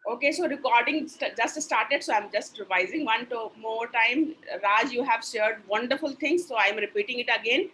Okay, so recording just started, so I'm just revising more time. Raj, you have shared wonderful things, so I'm repeating it again.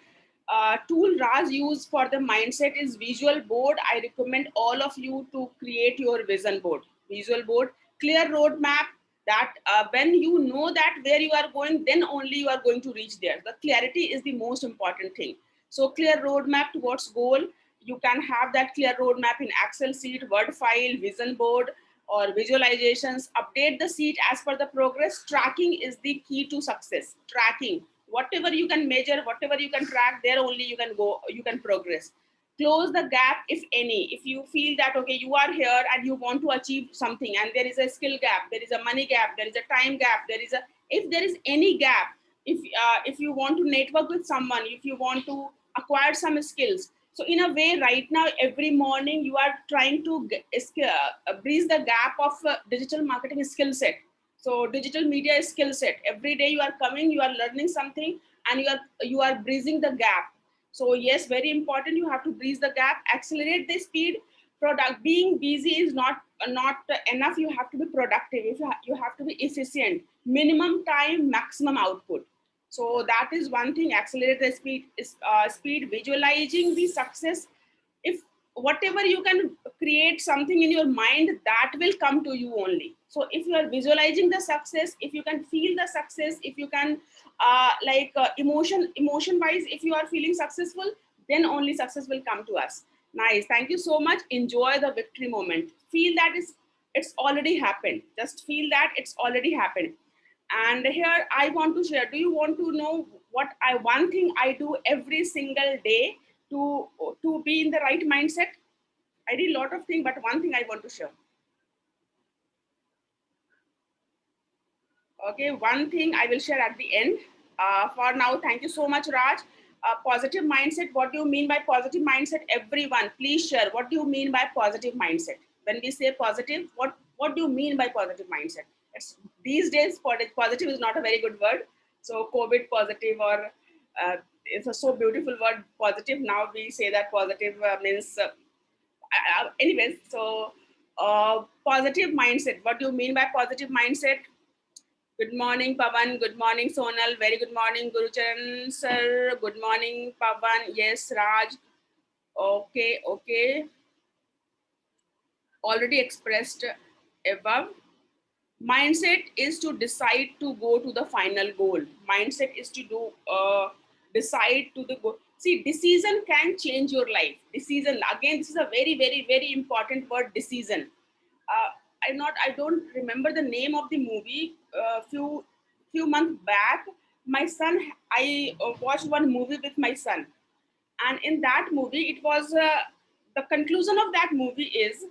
Tool Raj use for the mindset is visual board. I recommend all of you to create your vision board. Visual board, clear roadmap. That when you know that where you are going, then only you are going to reach there. The clarity is the most important thing. So clear roadmap towards goal. You can have that clear roadmap in Excel sheet, Word file, vision board, or visualizations. Update the sheet as per the progress. Tracking is the key to success. Tracking, whatever you can measure, whatever you can track, there only you can go, you can progress. Close the gap if any. If you feel that okay, you are here and you want to achieve something and there is a skill gap, there is a money gap, there is a time gap, there is a, if there is any gap, if you want to network with someone, if you want to acquire some skills, so in a way, right now, every morning you are trying to bridge the gap of digital marketing skill set. So digital media skill set. Every day you are coming, you are learning something, and you are bridging the gap. So yes, very important. You have to bridge the gap, accelerate the speed. Product being busy is not enough. You have to be productive. If you have to be efficient. Minimum time, maximum output. So that is one thing. Accelerate the speed is speed. Visualizing the success. If whatever you can create something in your mind, that will come to you only. So if you are visualizing the success, if you can feel the success, if you can emotion wise, if you are feeling successful, then only success will come to us. Nice, thank you so much. Enjoy the victory moment. Feel that it's already happened. Just feel that it's already happened. And here I want to share. Do you want to know what I one thing I do every single day to be in the right mindset? I did a lot of things, but one thing I want to share. Okay, one thing I will share at the end. For now, thank you so much, Raj. Positive mindset. What do you mean by positive mindset? Everyone, please share. What do you mean by positive mindset? When we say positive, what do you mean by positive mindset? It's, these days, positive is not a very good word. So, COVID positive or it's a so beautiful word, positive. Now we say that positive means. Anyways, so positive mindset. What do you mean by positive mindset? Good morning, Pavan. Good morning, Sonal. Very good morning, Gurucharan sir. Good morning, Pavan. Yes, Raj. Okay, okay. Already expressed above. Mindset is to decide to go to the final goal. Mindset is to do decide to the goal. See, decision can change your life. Decision, again, this is a very, very, very important word. Decision. I don't remember the name of the movie. Few months back, my son, I watched one movie with my son, and in that movie, it was the conclusion of that movie is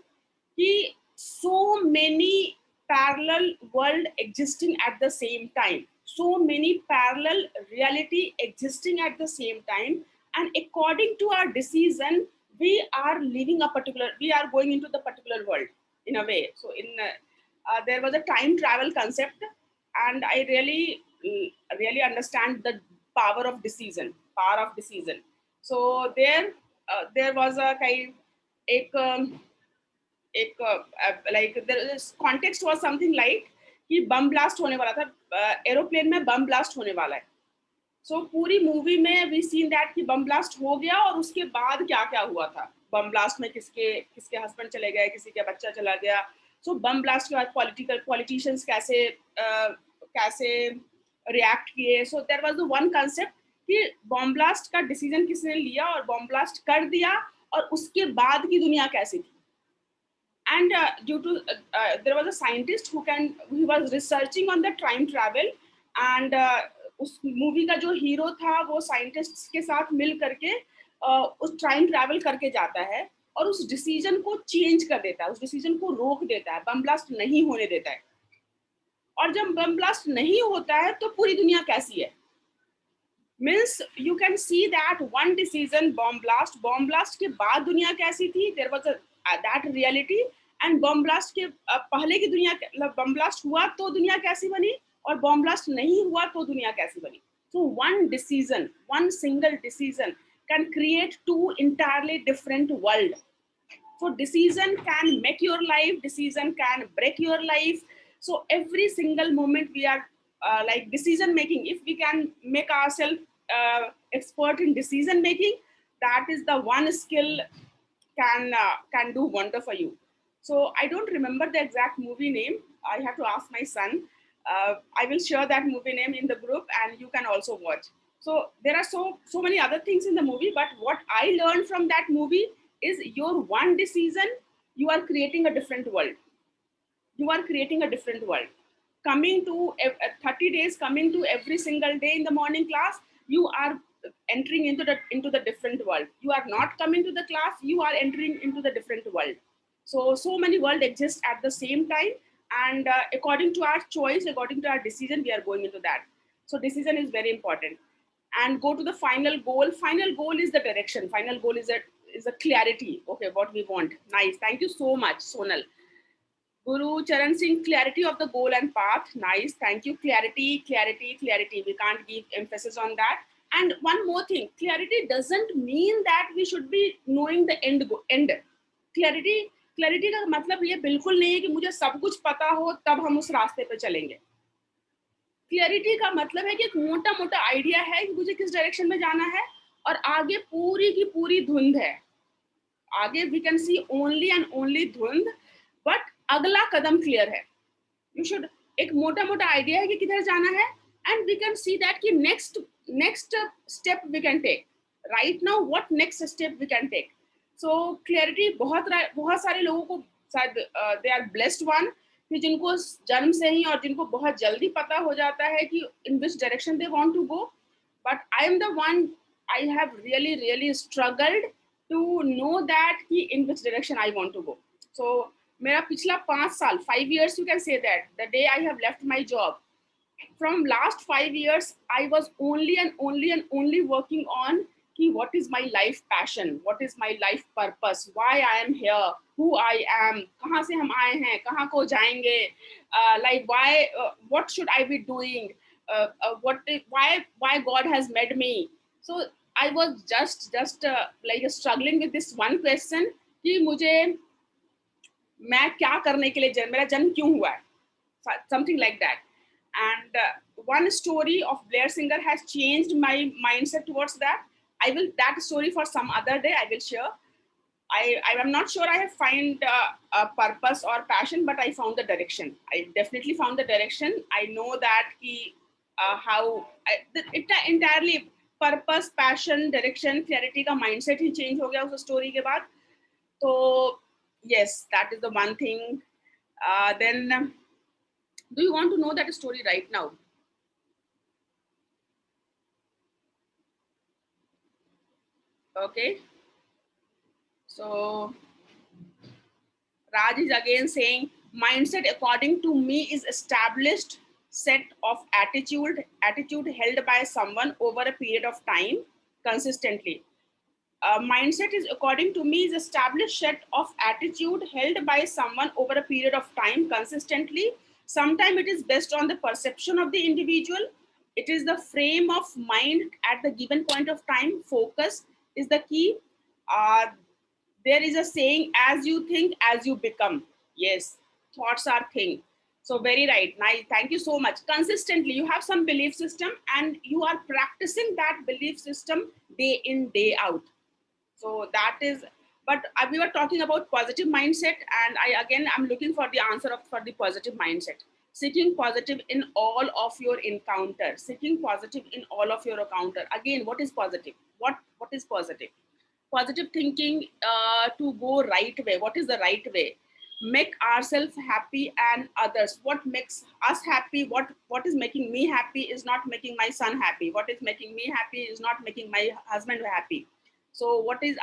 he so many parallel world existing at the same time, so many parallel reality existing at the same time, and according to our decision, we are going into the particular world in a way. So in there was a time travel concept, and I really understand the power of decision. So there was a kind एक एक like context was something like कि bomb blast होने वाला था, aeroplane में bomb blast होने वाला है. सो पूरी मूवी में वी सीन दैट कि बम ब्लास्ट हो गया और उसके बाद क्या क्या हुआ था. बम ब्लास्ट में किसके किसके हस्बैंड चले गए, किसी का बच्चा चला गया. सो बम ब्लास्ट के बाद पॉलिटिशियंस कैसे रिएक्ट किए. So there was the one concept कि बम ब्लास्ट का डिसीजन किसने लिया और बम ब्लास्ट कर दिया और उसके बाद की दुनिया कैसी थी. And due to there was a scientist who was researching on the time travel, and उस मूवी का जो हीरो था वो साइंटिस्ट के साथ मिल करके उस टाइम ट्रैवल करके जाता है और उस डिसीजन को चेंज कर देता है, उस डिसीजन को रोक देता है, बम ब्लास्ट नहीं होने देता है. और जब बम ब्लास्ट नहीं होता है तो पूरी दुनिया कैसी है. Means you can see that one decision bomb blast के बाद दुनिया कैसी थी. There was that reality. And bomb blast के पहले की दुनिया, बॉम्ब ब्लास्ट हुआ तो दुनिया कैसी बनी और बॉम्ब ब्लास्ट नहीं हुआ तो दुनिया कैसी बनी. So one single decision can create two entirely different world. So decision can make your life, decision can break your life. So every single moment we are like decision making, if we can make ourselves expert in decision making, that is the one skill can do wonder for you. So I don't remember the exact movie name. I have to ask my son. I will share that movie name in the group, and you can also watch. So there are so many other things in the movie, but what I learned from that movie is your one decision, you are creating a different world. You are creating a different world. Coming to 30 days, coming to every single day in the morning class, you are entering into the different world. You are not coming to the class, you are entering into the different world. So many world exist at the same time, and according to our choice, according to our decision, we are going into that. So decision is very important. And go to the final goal. Final goal is the direction. Final goal is a clarity. Okay, what we want. Nice, thank you so much, Sonal. Guru Charan Singh, clarity of the goal and path. Nice. Thank you. Clarity, clarity, clarity. We can't give emphasis on that. And one more thing, clarity doesn't mean that we should be knowing the end. Clarity का मतलब ये बिल्कुल नहीं है कि मुझे सब कुछ पता हो तब हम उस रास्ते पे चलेंगे. क्लियरिटी का मतलब है कि एक मोटा मोटा आइडिया है कि मुझे किस डायरेक्शन में जाना है, और आगे पूरी की पूरी धुंध है. आगे we can see only and only धुंध, बट अगला कदम क्लियर है. यू शुड, एक मोटा मोटा आइडिया है कि किधर जाना है, and we can see that कि next step we can take right now. What next step we can take. So clarity बहुत सारे लोगों को शायद दे आर ब्लेस्ड वन कि जिनको जन्म से ही और जिनको बहुत जल्दी पता हो जाता है कि in which direction they want to go. But I am the one, I have really really struggled to know that in which direction I want to go. So मेरा पिछला 5 साल, 5 years you can say that, the day I have left my job, from last 5 years I was only working on कि what is my life passion, what is my life purpose, why I am here, who I am, कहाँ से हम आए हैं, कहाँ को जाएंगे, like what should I be doing, why God has made me. So I was just like struggling with this one question कि मुझे मैं क्या करने के लिए मेरा जन्म क्यों हुआ है, something like that. And one story of Blair Singer has changed my mindset towards that. I will that story for some other day I will share. I am not sure I have find a purpose or passion, but I found the direction. I definitely found the direction. I know that it entirely purpose, passion, direction, clarity का mindset ही change हो गया उस story के बाद. तो yes, that is the one thing. Then do you want to know that story right now? Okay, so Raj is again saying mindset according to me is established set of attitude held by someone over a period of time consistently. Mindset is according to me is established set of attitude held by someone over a period of time consistently. Sometimes it is based on the perception of the individual. It is the frame of mind at the given point of time. Focus is the key. There is a saying, as you think, as you become. Yes, thoughts are thing. So very right. Nice. Thank you so much. Consistently, you have some belief system and you are practicing that belief system day in, day out. So that is, but we were talking about positive mindset, and I'm looking for the answer for the positive mindset. Seeking positive in all of your encounter. Seeking positive in all of your encounter. Again, what is positive? What is positive? Positive thinking to go right way. What is the right way? Make ourselves happy and others. What makes us happy, what is making me happy is not making my son happy. What is making me happy is not making my husband happy. So what is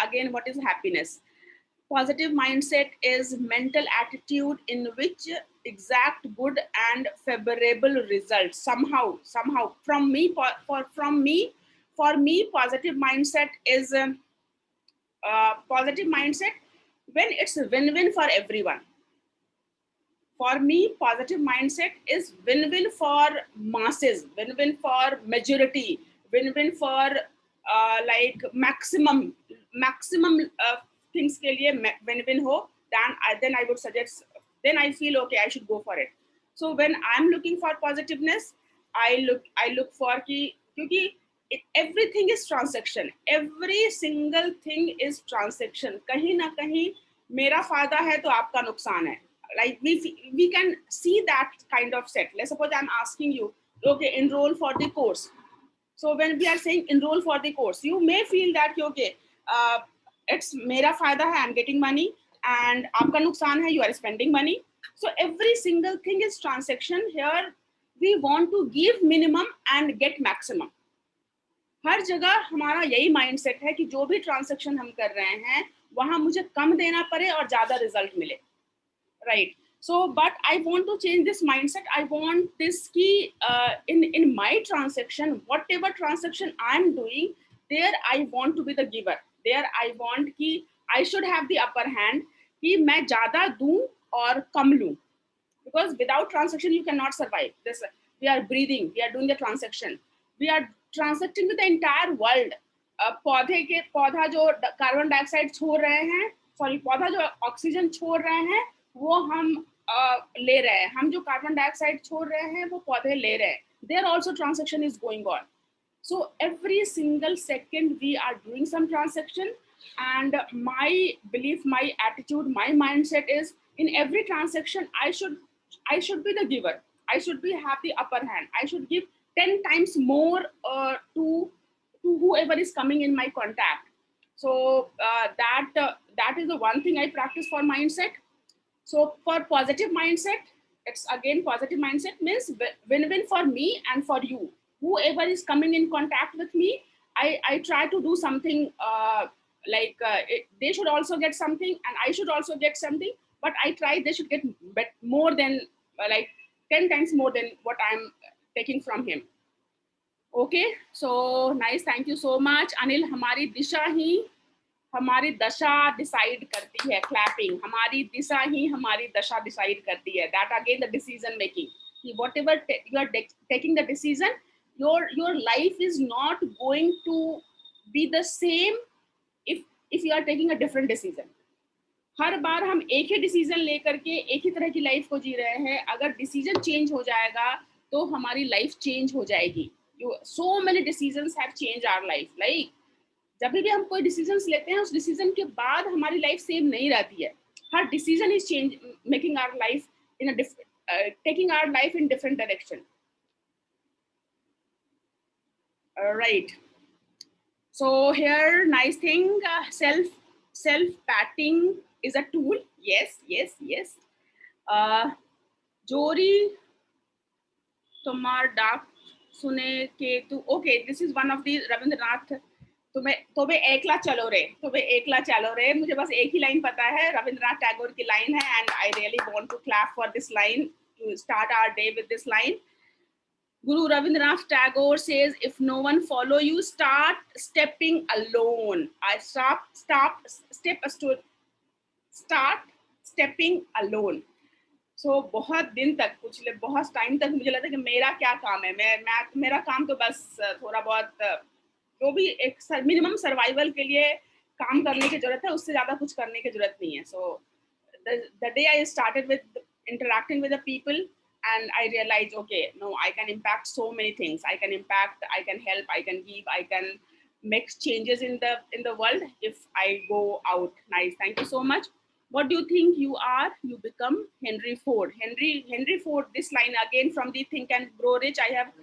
happiness? Positive mindset is mental attitude in which exact good and favorable results somehow from me for me positive mindset is positive mindset when it's win-win for everyone. For me, positive mindset is win-win for masses, win-win for majority, win-win for like maximum things के लिए win-win हो, then I would suggest, then I feel okay, I should go for it. So when I'm looking for positiveness, I look for कि क्योंकि everything is transaction, every single thing is transaction. कहीं ना कहीं मेरा फायदा है तो आपका नुकसान है. Like we can see that kind of set. Let's suppose I'm asking you, okay, enroll for the course. So when we are saying enroll for the course, you may feel that okay, it's मेरा फायदा है, I'm getting money, and आपका नुकसान है, you are spending money. So every single thing is transaction. Here we want to give minimum and get maximum. हर जगह हमारा यही mindset है कि जो भी ट्रांजैक्शन हम कर रहे हैं वहां मुझे कम देना पड़े और ज्यादा रिजल्ट मिले, right? So but I want to change this mindset. I want this key in my transaction, whatever transaction I'm doing, there I want to be the giver. There I want कि I should have the upper hand कि मैं ज्यादा दूं और कम लूं, because without transaction you cannot survive. This we are breathing, we are doing the transaction, we are transacting with the entire world. पौधा जो carbon dioxide छोड़ रहे हैं, सॉरी पौधा जो ऑक्सीजन छोड़ रहे हैं वो हम ले रहे हैं, हम जो कार्बन डाइऑक्साइड छोड़ रहे हैं वो पौधे ले रहे हैं. There also transaction is going on. So every single second we are doing some transaction, and my belief, my attitude, my mindset is in every transaction I should be the giver. I should have the upper hand. I should give 10 times more to whoever is coming in my contact. So that is the one thing I practice for mindset. So for positive mindset, it's again positive mindset means win-win for me and for you. Whoever is coming in contact with me, I try to do something they should also get something and I should also get something, but I try they should get more than like 10 times more than what I'm taking from him. Okay, so nice, thank you so much. Anil, हमारी दिशा ही हमारी दशा decide करती है. Clapping, हमारी दिशा ही हमारी दशा decide करती है. That again the decision making, कि whatever you are taking the decision, your life is not going to be the same if you are taking a different decision. हर बार हम एक ही डिसीजन लेकर के एक ही तरह की लाइफ को जी रहे हैं. अगर डिसीजन चेंज हो जाएगा तो हमारी लाइफ चेंज हो जाएगी. So many decisions have changed our life. Like जब भी हम कोई डिसीजंस लेते हैं उस डिसीजन के बाद हमारी लाइफ सेम नहीं रहती है. हर decision is change making our life in a different, taking our life in different direction. Right, so here nice thing, self patting is a tool. Yes. जोरी तुम्हार डाक सुने के तू. Okay, this is one of the Rabindranath. तुम्हें एकला चलो रे. मुझे बस एक ही लाइन पता है, रविंद्रनाथ टैगोर की लाइन है, and I really want to clap for this line, to start our day with this line. Guru Rabindranath Tagore says, if no one follow you, start stepping alone. Start stepping alone. So बहुत दिन तक, पिछले बहुत time तक मुझे लगता है कि मेरा क्या काम है, मेरा काम तो बस थोड़ा बहुत जो भी एक मिनिमम सर्वाइवल के लिए काम करने की जरूरत है, उससे ज्यादा कुछ करने की जरूरत नहीं है. So the day I started with interacting with the people, and I realized, okay, no, I can impact so many things. I can impact, I can help, I can give, I can make changes in the world if I go out. Nice, thank you so much. What do you think you are? You become Henry Ford. Henry Ford, this line again from the Think and Grow Rich. I have,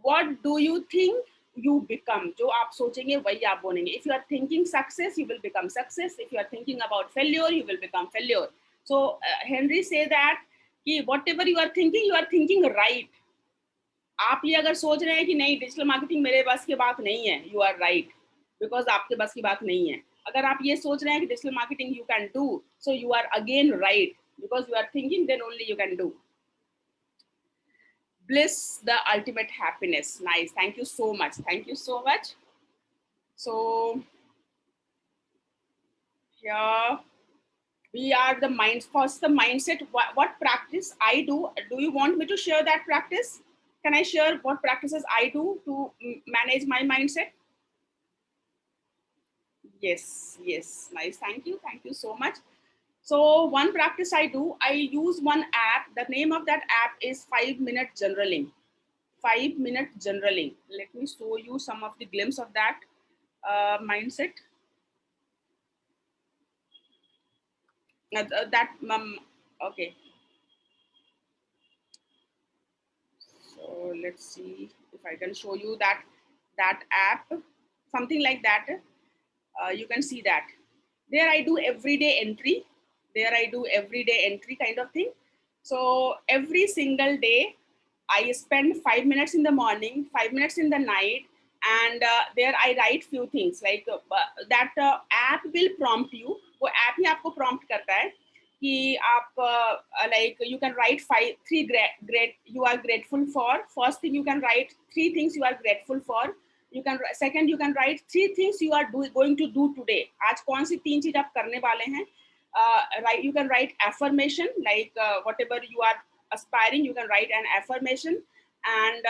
what do you think you become? जो आप सोचेंगे वही आप बोलेंगे. If you are thinking success, you will become success. If you are thinking about failure, you will become failure. So Henry say that कि whatever you are thinking right. आप ये अगर सोच रहे हैं कि नहीं डिजिटल मार्केटिंग मेरे बस की बात नहीं है, you are right, because आपके बस की बात नहीं है. अगर आप ये सोच रहे हैं कि digital marketing you can do, so you are again right, because you are thinking, then only you can do. Bliss, the ultimate happiness. Nice, thank you so much. So here we are the mindset. What practice I do you want me to share that practice? Can I share what practices I do to manage my mindset? Yes, yes, nice. Thank you so much. So one practice I do, I use one app. The name of that app is 5 minute journaling. 5 minute journaling. Let me show you some of the glimpse of that mindset. That okay. So let's see if I can show you that app, something like that. You can see that there I do everyday entry. There I do everyday entry kind of thing. So every single day, I spend 5 minutes in the morning, 5 minutes in the night, and there I write few things like that app will prompt you. वो app ही आपको prompt करता है कि आप like you can write three great you are grateful for. First thing you can write three things you are grateful for. You can second you can write three things you are going to do today. आज कौन सी तीन चीज आप करने वाले हैं. Right, you can write affirmation like whatever you are aspiring, you can write an affirmation. And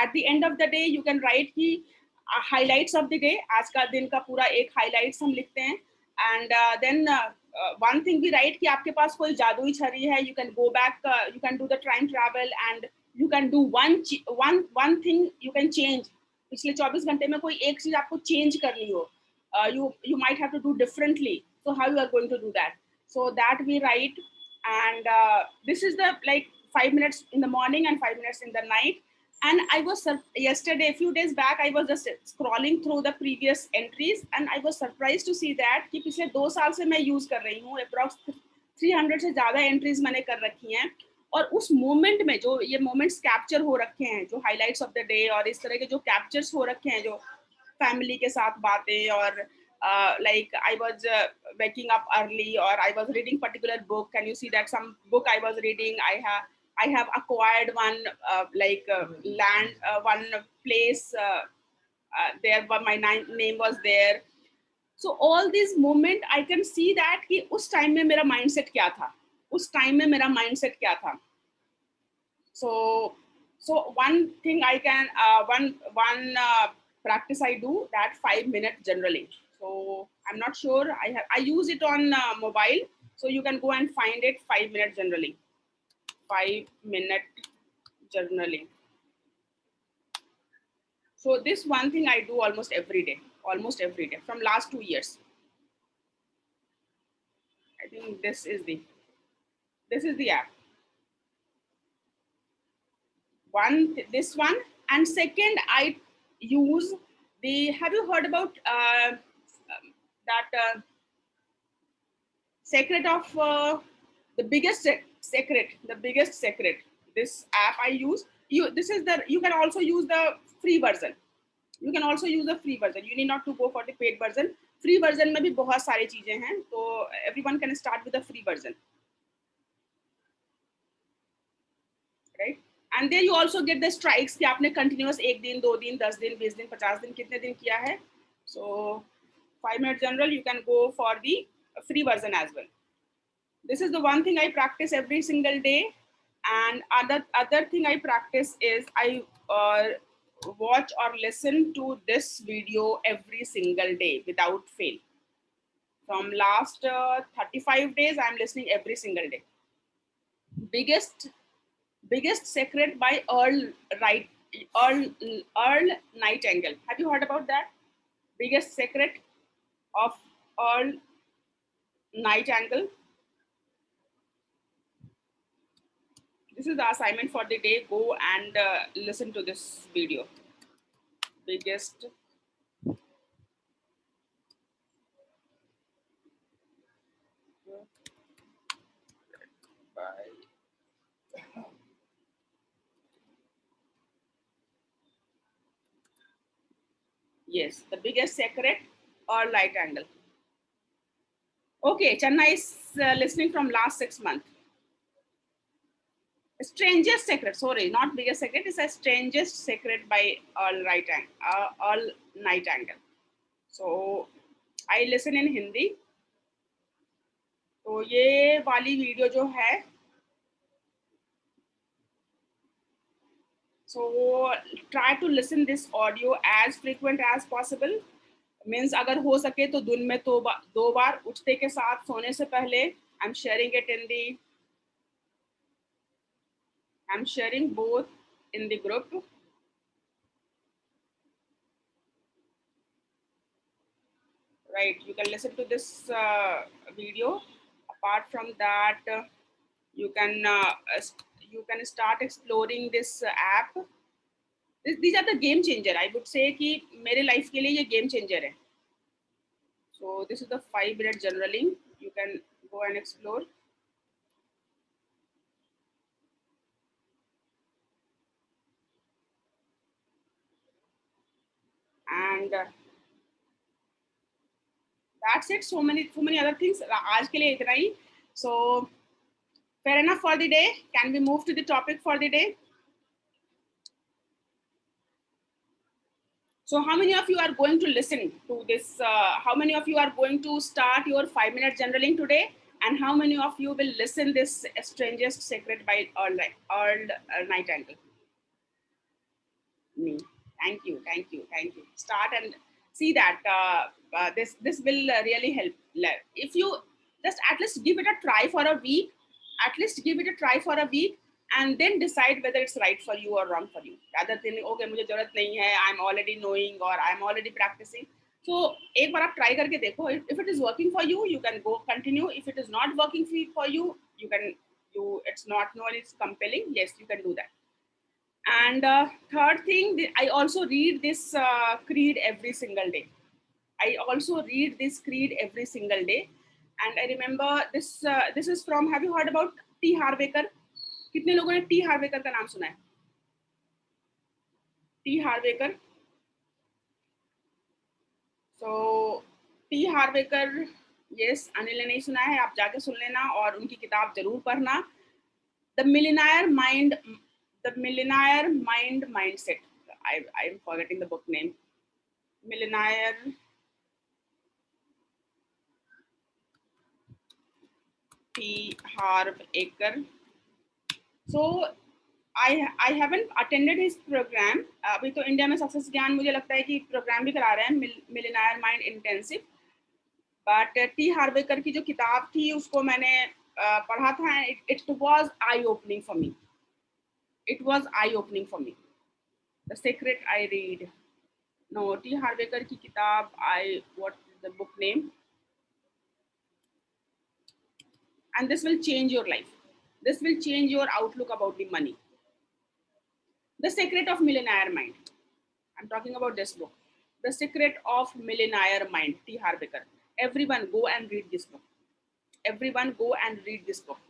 at the end of the day you can write कि highlights of the day. आज का दिन का पूरा एक highlights हम लिखते हैं. And then one thing we write कि आपके पास कोई जादुई छड़ी है. You can go back, you can do the time travel, and you can do one thing you can change. पिछले 24 घंटे में कोई एक चीज आपको चेंज करनी हो, you might have to do differently. So how you are going to do that? So that we write. And this is the like 5 minutes in the morning and 5 minutes in the night. And I was yesterday, a few days back, I was just scrolling through the previous entries, and I was surprised to see that कि पिछले 2 साल से मैं use कर रही हूँ. Approx 300 से ज्यादा एंट्रीज मैंने कर रखी हैं. और उस मोमेंट में जो ये मोमेंट्स कैप्चर हो रखे हैं, जो हाइलाइट्स ऑफ द डे और इस तरह के जो कैप्चर्स हो रखे हैं, जो फैमिली के साथ बातें, और like I was waking up early, or I was reading particular book. Can you see that some book I was reading? I have acquired one land, one place there, but my name was there. So all these moment I can see that कि उस time में मेरा mindset क्या था, उस time में मेरा mindset क्या था. So one thing I can one practice I do, that 5 minute journaling. So I'm not sure, I use it on mobile, so you can go and find it. 5 minute journaling. 5 minute journaling. So this one thing I do almost every day from last 2 years. I think this is the app. This one. And second I use the, have you heard about that secret of the biggest secret, this app I use. You can also use the free version. You can also use the free version. You need not to go for the paid version. Free version में भी बहुत सारी चीजें हैं, तो everyone can start with the free version, right? And there you also get the strikes कि आपने continuous 1 दिन 2 दिन 10 दिन 20 दिन 50 दिन कितने दिन किया है. So 5 minute general, you can go for the free version as well. This is the one thing I practice every single day. And other thing I practice is I watch or listen to this video every single day without fail. From last 35 days I'm listening every single day. Biggest secret by Earl Nightingale. Have you heard about that? Biggest secret of Earl Nightingale. This is the assignment for the day. Go and listen to this video. Biggest yes, the biggest secret or light angle. Okay, Channa is listening from last 6 months. Strangest secret, sorry, not biggest secret, it's a strangest secret by all night angle. So I listen in Hindi. तो ये वाली video जो है, so try to listen this audio as frequent as possible. Means अगर हो सके तो दिन में तो 2 बार उठते के साथ सोने से पहले I am sharing it in the I'm sharing both in the group. Right, you can listen to this video. Apart from that, you can uh, you can start exploring this app. These are the game changer. I would say कि मेरे life के लिए ये game changer है. So this is the 5-minute journaling. You can go and explore. And that's it. So many other things. आज के लिए इतना ही. So fair enough for the day. Can we move to the topic for the day? So how many of you are going to listen to this? How many of you are going to start your 5-minute journaling today? And how many of you will listen this strangest secret by Earl Nightingale? Me. Thank you, thank you, thank you. Start and see that this will really help. If you just at least give it a try for a week, at least give it a try for a week, and then decide whether it's right for you or wrong for you. Rather than okay, मुझे जरूरत नहीं है, I'm already knowing or I'm already practicing. So एक बार आप try करके देखो. If it is working for you, you can go continue. If it is not working for you, you can it's not no one is compelling. Yes, you can do that. And third thing, I also read this creed every single day. I also read this creed every single day. And I remember this. This is from. Have you heard about T. Harv Eker? कितने लोगों ने T हार्वेकर का नाम सुना है? T हार्वेकर. So T हार्वेकर, yes, Anil ने नहीं सुना है, आप जाके सुन लेना और उनकी किताब जरूर पढ़ना. The millionaire mind, the millionaire mind mindset. I'm forgetting the book name. Millionaire T. Harv Eker. So I haven't attended his program. अभी तो इंडिया में सक्सेस ज्ञान मुझे लगता है कि प्रोग्राम भी करा रहे हैं, millionaire mind intensive. But T Harv Eker की जो किताब थी उसको मैंने पढ़ा था. It was eye opening for me. It was eye opening for me. The secret I read. No, T Harv Eker की किताब, I what the book name. And this will change your life. This will change your outlook about the money. The Secret of Millionaire Mind. I'm talking about this book. The Secret of Millionaire Mind, T. Harv Eker. Everyone go and read this book. Everyone go and read this book.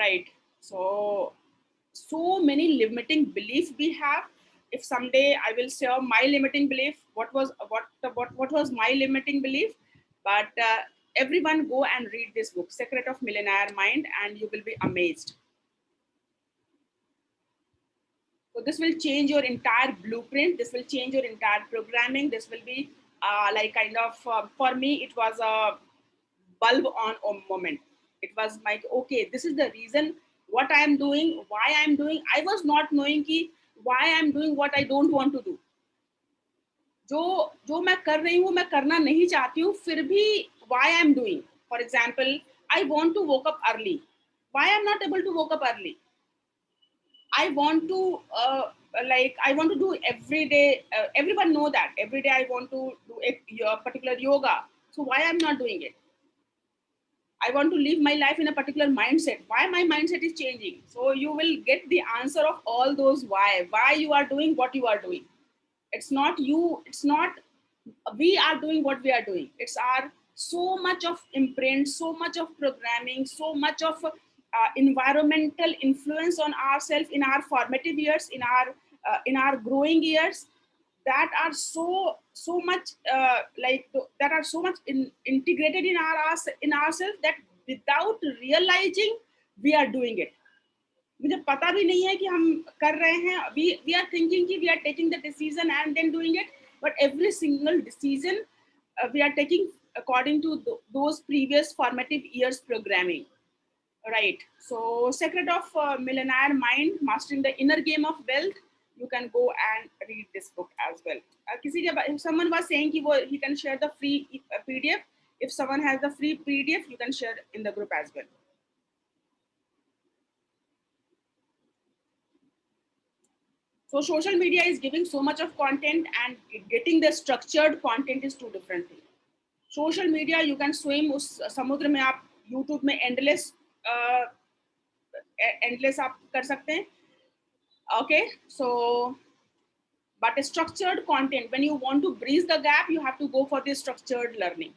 Right. So many limiting beliefs we have. If someday I will share my limiting belief, what was my limiting belief? But everyone go and read this book, Secret of Millionaire Mind, and you will be amazed. So this will change your entire blueprint. This will change your entire programming. This will be like kind of, for me, it was a bulb on moment. It was like, okay, this is the reason what I am doing, why I am doing. I was not knowing ki why I am doing what I don't want to do. जो मैं कर रही हूँ, मैं करना नहीं चाहती हूँ, फिर भी why I am doing. For example, I want to woke up early. Why I am not able to woke up early? I want to I want to do every day. Everyone know that every day I want to do a particular yoga. So why I'm not doing it? I want to live my life in a particular mindset. Why my mindset is changing? So you will get the answer of all those why. Why you are doing what you are doing. It's not you. It's not we are doing what we are doing. It's our so much of imprint, so much of programming, so much of environmental influence on ourselves in our formative years, in our growing years, that are so much that are so much integrated in ourselves that without realizing we are doing it. मुझे पता भी नहीं है कि हम कर रहे हैं. We are thinking कि we are taking the decision and then doing it, but every single decision we are taking according to those previous formative years programming. Right. So Secret of Millionaire Mind, Mastering the Inner Game of Wealth. you can go and read this book as well. If someone was saying he can share the free PDF. If someone has the free PDF, you can share in the group as well. So social media is giving so much of content, and getting the structured content is two different things. Social media, you can swim उस समुद्र में, आप YouTube में endless आप कर सकते हैं. Okay, so but a structured content, when you want to bridge the gap, you have to go for the structured learning,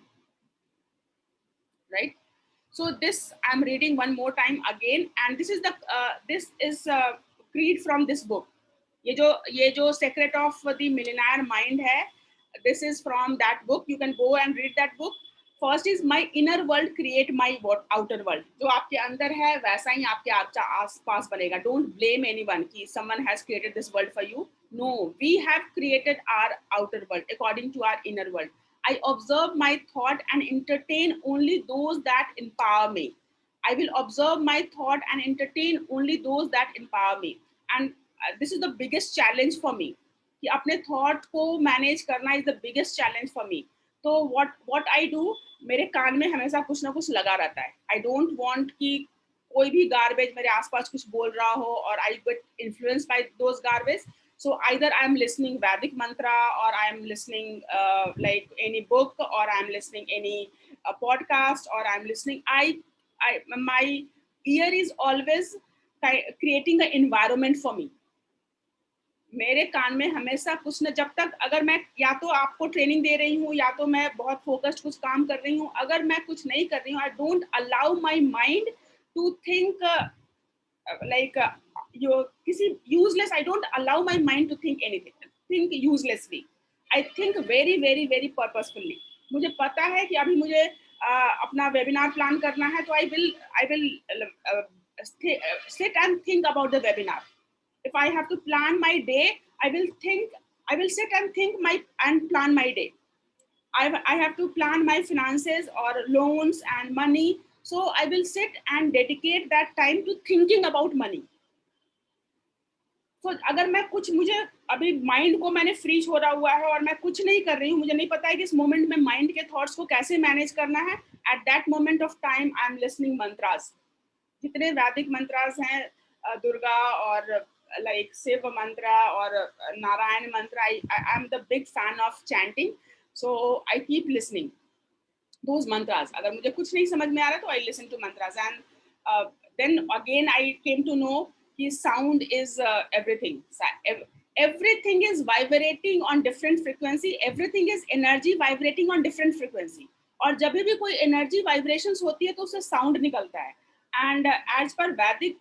right? So this I'm reading one more time again, and this is creed from this book. ये जो Secret of the Millionaire Mind है, this is from that book. You can go and read that book. First is my inner world create my outer world. जो आपके अंदर है वैसा ही आपके आस पास बनेगा. Don't blame anyone कि someone has created this world for you. No, we have created our outer world according to our inner world. I observe my thought and entertain only those that empower me. I will observe my thought and entertain only those that empower me. And this is the biggest challenge for me. कि अपने thought को manage करना is the biggest challenge for me. तो what I do, मेरे कान में हमेशा कुछ ना कुछ लगा रहता है. I don't want कि कोई भी garbage मेरे आसपास कुछ बोल रहा हो और I get influenced by those garbage. So either I'm listening Vedic mantra, or I'm listening like any book, or I'm listening any podcast, or I'm listening. My ear is always creating an environment for me. मेरे कान में हमेशा कुछ न, जब तक अगर मैं या तो आपको ट्रेनिंग दे रही हूँ या तो मैं बहुत फोकस्ड कुछ काम कर रही हूँ, अगर मैं कुछ नहीं कर रही हूँ, I don't allow my mind to think like किसी useless. I don't allow my mind to think anything, think uselessly. I think very very very purposefully. मुझे पता है कि अभी मुझे अपना वेबिनार प्लान करना है, तो I will sit and think about the webinar. If I have to plan my day, I will sit and think and plan my day. I have to plan my finances or loans and money. So I will sit and dedicate that time to thinking about money. So अगर मैं कुछ, मुझे अभी mind को मैंने free छोड़ा हुआ है और मैं कुछ नहीं कर रही हूँ, मुझे नहीं पता है कि इस मोमेंट में माइंड के थॉट्स को कैसे मैनेज करना है, at that moment of time I am listening mantras. जितने वैदिक मंत्रास हैं, दुर्गा और लाइक शिव मंत्र और नारायण मंत्र, आई am the big fan of chanting. So I keep listening those mantras. अगर मुझे कुछ नहीं समझ में आ रहा तो I listen to mantras, and then again I came to know कि sound is everything. Everything is vibrating on different frequency. Everything is energy vibrating on different frequency. और जब भी कोई energy vibrations होती है तो उससे sound निकलता है. And as per Vedic,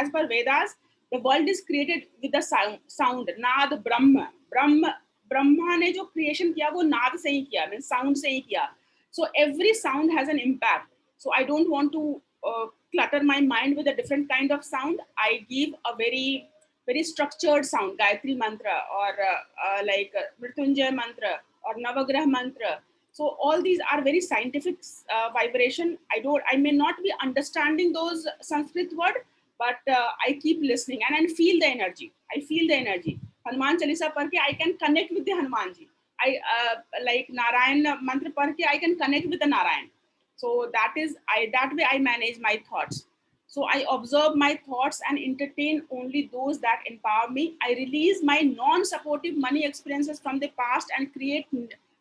as per Vedas, the world is created with the sound. नाद ब्रह्मा ने जो क्रिएशन किया वो नाद से ही किया, मीन साउंड से ही किया. So every sound has an impact. So I don't want to clutter my mind with a different kind of sound. I give a very structured sound, Gayatri mantra, or like Mrityunjay mantra or Navagrah mantra. So all these are very scientific vibration. I may not be understanding those Sanskrit word, but I keep listening and I feel the energy. Hanuman Chalisa पढ़ के I can connect with the Hanuman ji. I like Narayan मंत्र पढ़ के I can connect with the Narayan. So that way I manage my thoughts. So I observe my thoughts and entertain only those that empower me. I release my non-supportive money experiences from the past and create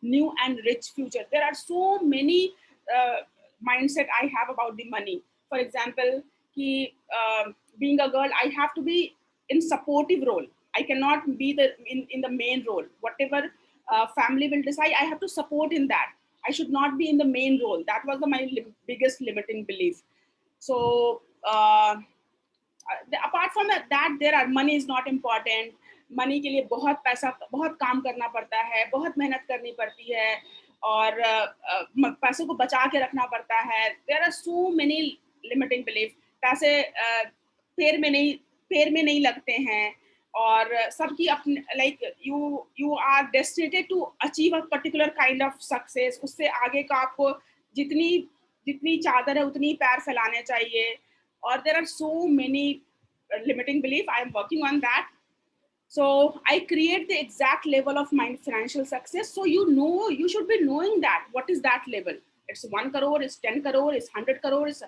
new and rich future. There are so many mindset I have about the money. For example, being a girl, I have to be in supportive role. I cannot be in the main role. Whatever family will decide, I have to support in that. I should not be in the main role. That was my biggest limiting belief. So apart from that, there are, money is not important. Money के लिए बहुत काम करना पड़ता है, बहुत मेहनत करनी पड़ती है, और पैसों को बचा के रखना पड़ता है. There are so many limiting beliefs. पैसे पैर में नहीं लगते हैं, और सबकी अपने like you are destined to achieve a particular kind of success. उससे आगे का आपको जितनी चादर है उतनी पैर फैलाने चाहिए. और there are so many limiting belief. I am working on that. So I create the exact level of my financial success. So you should be knowing that what is that level. It's 1 crore, it's 10 crore, it's 100 crore, it's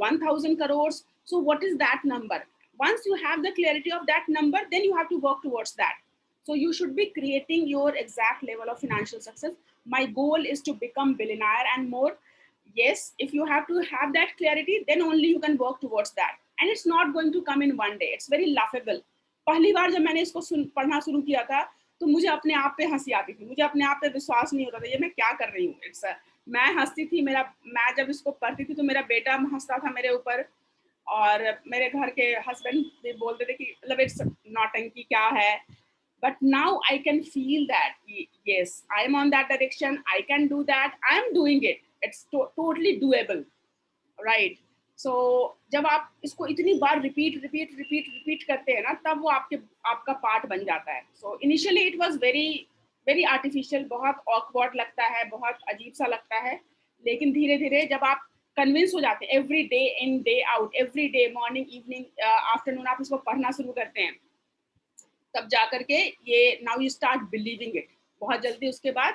1000 crores. So what is that number? Once you have the clarity of that number, then you have to work towards that. So you should be creating your exact level of financial success. My goal is to become billionaire and more. Yes, if you have to have that clarity, then only you can work towards that. And it's not going to come in one day. It's very laughable. पहली बार जब मैंने इसको पढ़ना शुरू किया था, तो मुझे अपने आप पे हंसी आती थी, मुझे अपने आप पे विश्वास नहीं होता था, ये मैं क्या कर रही हूँ। इट्स मैं हंसती थी, मैं जब इसको पढ़ती थी तो मेरा बेटा हंसता था मेरे ऊपर, और मेरे घर के हस्बैंड भी बोलते थे कि मतलब इट्स नौटंकी क्या है। But now I can feel that yes, I am on that direction, I can do that, I am doing it, it's totally doable, right? So जब आप इसको इतनी बार रिपीट करते हैं ना, तब वो आपका पार्ट बन जाता है। So initially it was very very artificial, बहुत ऑकवर्ड लगता है, बहुत अजीब सा लगता है, लेकिन धीरे धीरे जब आप कन्विंस हो जाते हैं, every day in day out, every day morning evening afternoon आप इसको पढ़ना शुरू करते हैं, तब जाकर के ये now you start believing it. बहुत जल्दी उसके बाद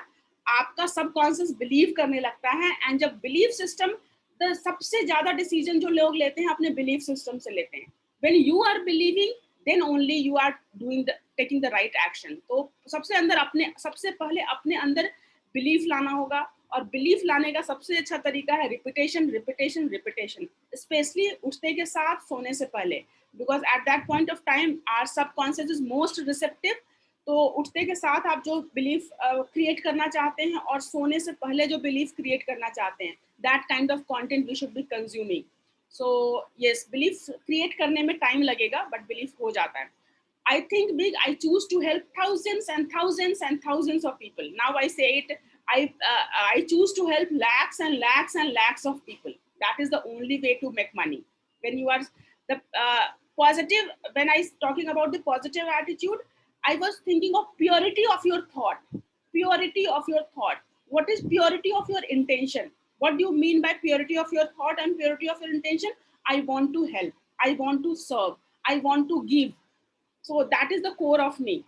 आपका सबकॉन्शियस बिलीव करने लगता है। एंड जब बिलीफ सिस्टम, सबसे ज्यादा डिसीजन जो लोग लेते हैं अपने बिलीफ सिस्टम से लेते हैं। When you are believing, then only you are doing taking the right action. तो सबसे पहले अपने अंदर बिलीफ लाना होगा, और बिलीफ लाने का सबसे अच्छा तरीका है रिपीटेशन रिपीटेशन रिपीटेशन, स्पेशली उठने के साथ, सोने से पहले, because at that point of time our subconscious is most receptive। तो उठते के साथ आप जो बिलीफ क्रिएट करना चाहते हैं, और सोने से पहले जो बिलीफ क्रिएट करना चाहते हैं, that kind of content we should be consuming। so yes, belief create करने में टाइम लगेगा, बट बिलीफ हो जाता है। I think big, I choose to help thousands and thousands and thousands of people. Now I say it, I choose to help lakhs and lakhs and lakhs of people. That is the only way to make money. When you are the positive, when I talking about the positive attitude, I was thinking of purity of your thought. Purity of your thought. What is purity of your intention? What do you mean by purity of your thought and purity of your intention? I want to help, I want to serve, I want to give. So that is the core of me.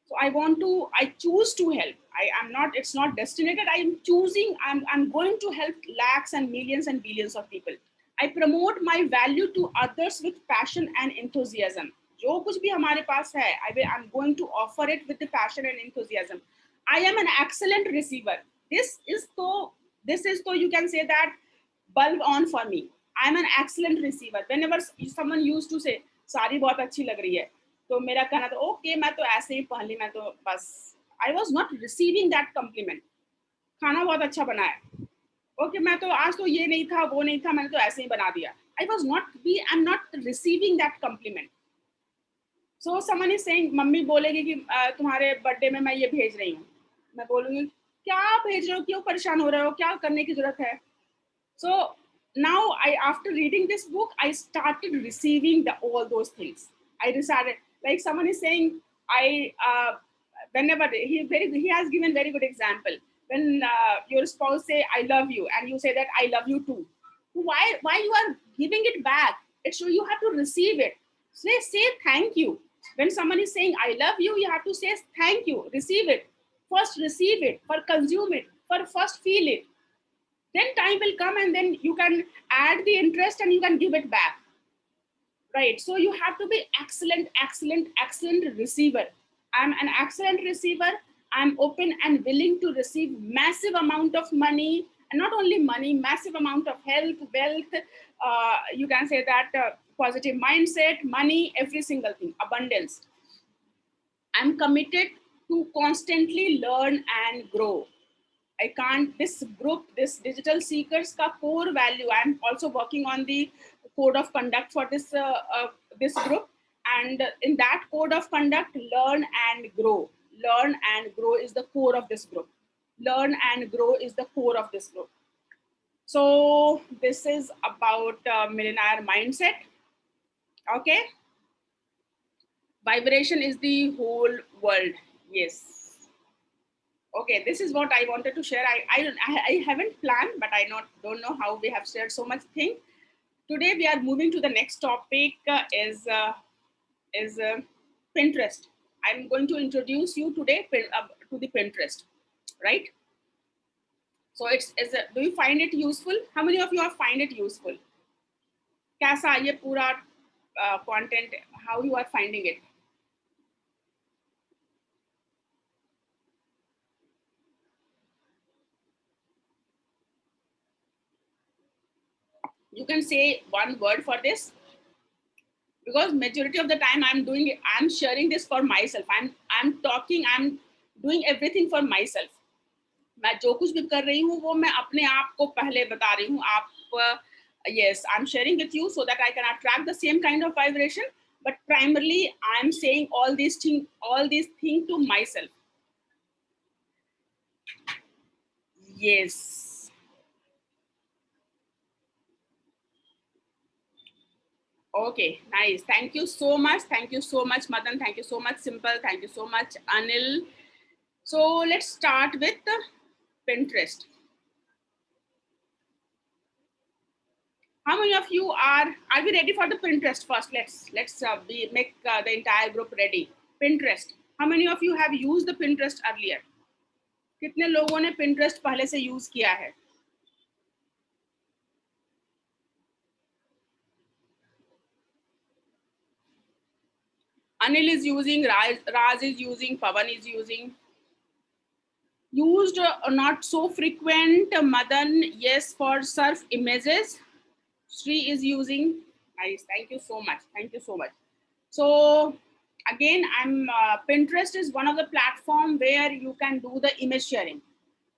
So I choose to help. I am not, it's not destinated, I am choosing, I'm going to help lakhs and millions and billions of people. I promote my value to others with passion and enthusiasm. जो कुछ भी हमारे पास है, I'm going to offer it with the passion and enthusiasm. I am an excellent receiver. This is so you can say that bulb on for me. I am an excellent receiver. Whenever someone used to say sari बहुत अच्छी लग रही है, तो मेरा कहना था okay, मैं तो ऐसे ही पहन ली, मैं तो बस, I was not receiving that compliment. खाना बहुत अच्छा बना है, ओके, मैं तो आज तो ये नहीं था वो नहीं था, मैंने तो ऐसे ही बना दिया। I am not receiving that compliment. So someone is saying, mummy बोलेगी कि तुम्हारे बर्थडे में मैं ये भेज रही हूँ, मैं बोलूँगी क्या भेज रहे हो, क्यों परेशान हो रहे हो, क्या करने की जरूरत है। सो now after reading this book, I started receiving all those things. I decided, like someone is saying, whenever he has given very good example. When your spouse say I love you, and you say that I love you too, why you are giving it back? It's so you have to receive it. Say thank you. When someone is saying I love you, you have to say thank you, receive it. First receive it, for consume it, for first feel it. Then time will come, and then you can add the interest and you can give it back, right? So you have to be excellent receiver. I'm an excellent receiver. I'm open and willing to receive massive amount of money, and not only money, massive amount of health, wealth, you can say that positive mindset, money, every single thing, abundance. I'm committed to constantly learn and grow. I can't, this group, this Digital Seekers ka core value, I'm also working on the code of conduct for this group. And in that code of conduct, learn and grow. Learn and grow is the core of this group. Learn and grow is the core of this group. So this is about millionaire mindset. Okay. Vibration is the whole world. Yes. Okay, this is what I wanted to share. I haven't planned, but I don't know how we have shared so much thing. Today we are moving to the next topic, is Pinterest. I'm going to introduce you today to the Pinterest, right? So do you find it useful? How many of you are find it useful? कैसा ये पूरा content, how you are finding it? You can say one word for this, because majority of the time I'm sharing this for myself. I'm talking, I'm doing everything for myself. मैं जो कुछ भी कर रही हूँ वो मैं अपने आप को पहले बता रही हूँ. आप yes, I'm sharing with you so that I can attract the same kind of vibration, but primarily I'm saying all these things to myself. Yes. Okay, nice. Thank you so much. Thank you so much, Madan. Thank you so much, Simple. Thank you so much, Anil. So let's start with Pinterest. How many of you are we ready for the Pinterest first? Let's make the entire group ready. Pinterest. How many of you have used the Pinterest earlier? कितने लोगों ने Pinterest पहले से use किया है? Anil is using, Raj is using, Pavan is using. Used not so frequent. Madan, yes, for surf images. Sri is using. Nice. Thank you so much. Thank you so much. So again, Pinterest is one of the platform where you can do the image sharing.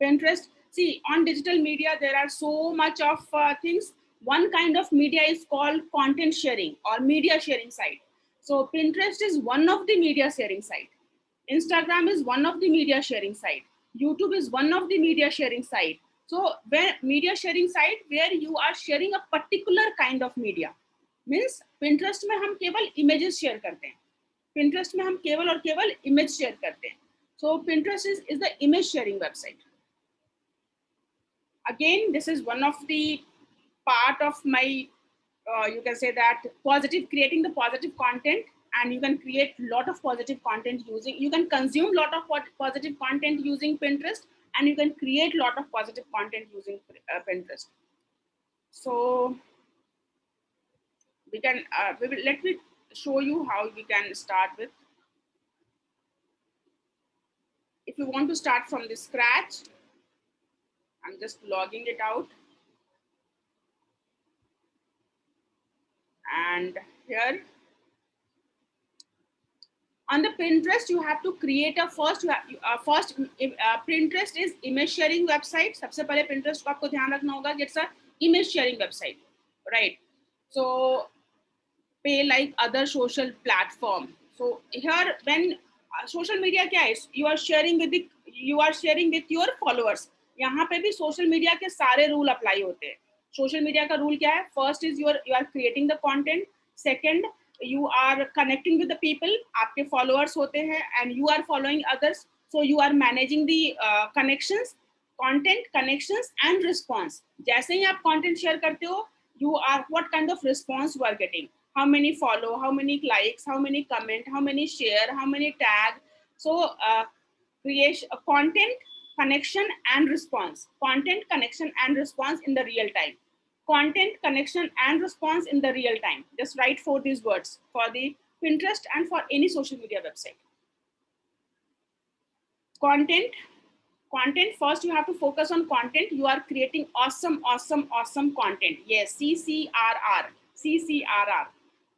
Pinterest, see, on digital media, there are so much of things. One kind of media is called content sharing or media sharing site. So Pinterest is one of the media sharing site. Instagram is one of the media sharing site. YouTube is one of the media sharing site. So where media sharing site where you are sharing a particular kind of media. Means Pinterest में हम केवल images share करते हैं. Pinterest में हम केवल और केवल image share करते हैं. So Pinterest is the image sharing website. Again, this is one of the part of my, you can say that creating the positive content, and you can create lot of positive content you can consume lot of positive content using Pinterest, and you can create lot of positive content using Pinterest. So let me show you how we can start with. If you want to start from the scratch, I'm just logging it out. And here on the Pinterest, you have to create a Pinterest is image sharing website. सबसे पहले Pinterest को आपको ध्यान रखना होगा, it's a image sharing website, right? So pay like other social platform. So here when social media क्या है? You are sharing with your followers. यहाँ पे भी social media के सारे rule apply होते हैं. Social media का rule क्या है? First is you are creating the content. Second, you are connecting with the people. आपके followers होते हैं and you are following others. So you are managing the connections, content, connections and response. जैसे ही आप content share करते हो, what kind of response you are getting. How many follow, how many likes, how many comment, how many share, how many tag. So creation, content, connection and response. Content, connection and response in the real time. Content, connection and response in the real time. Just write for these words for the Pinterest and for any social media website. Content, first you have to focus on content. You are creating awesome content. Yes, CCRR.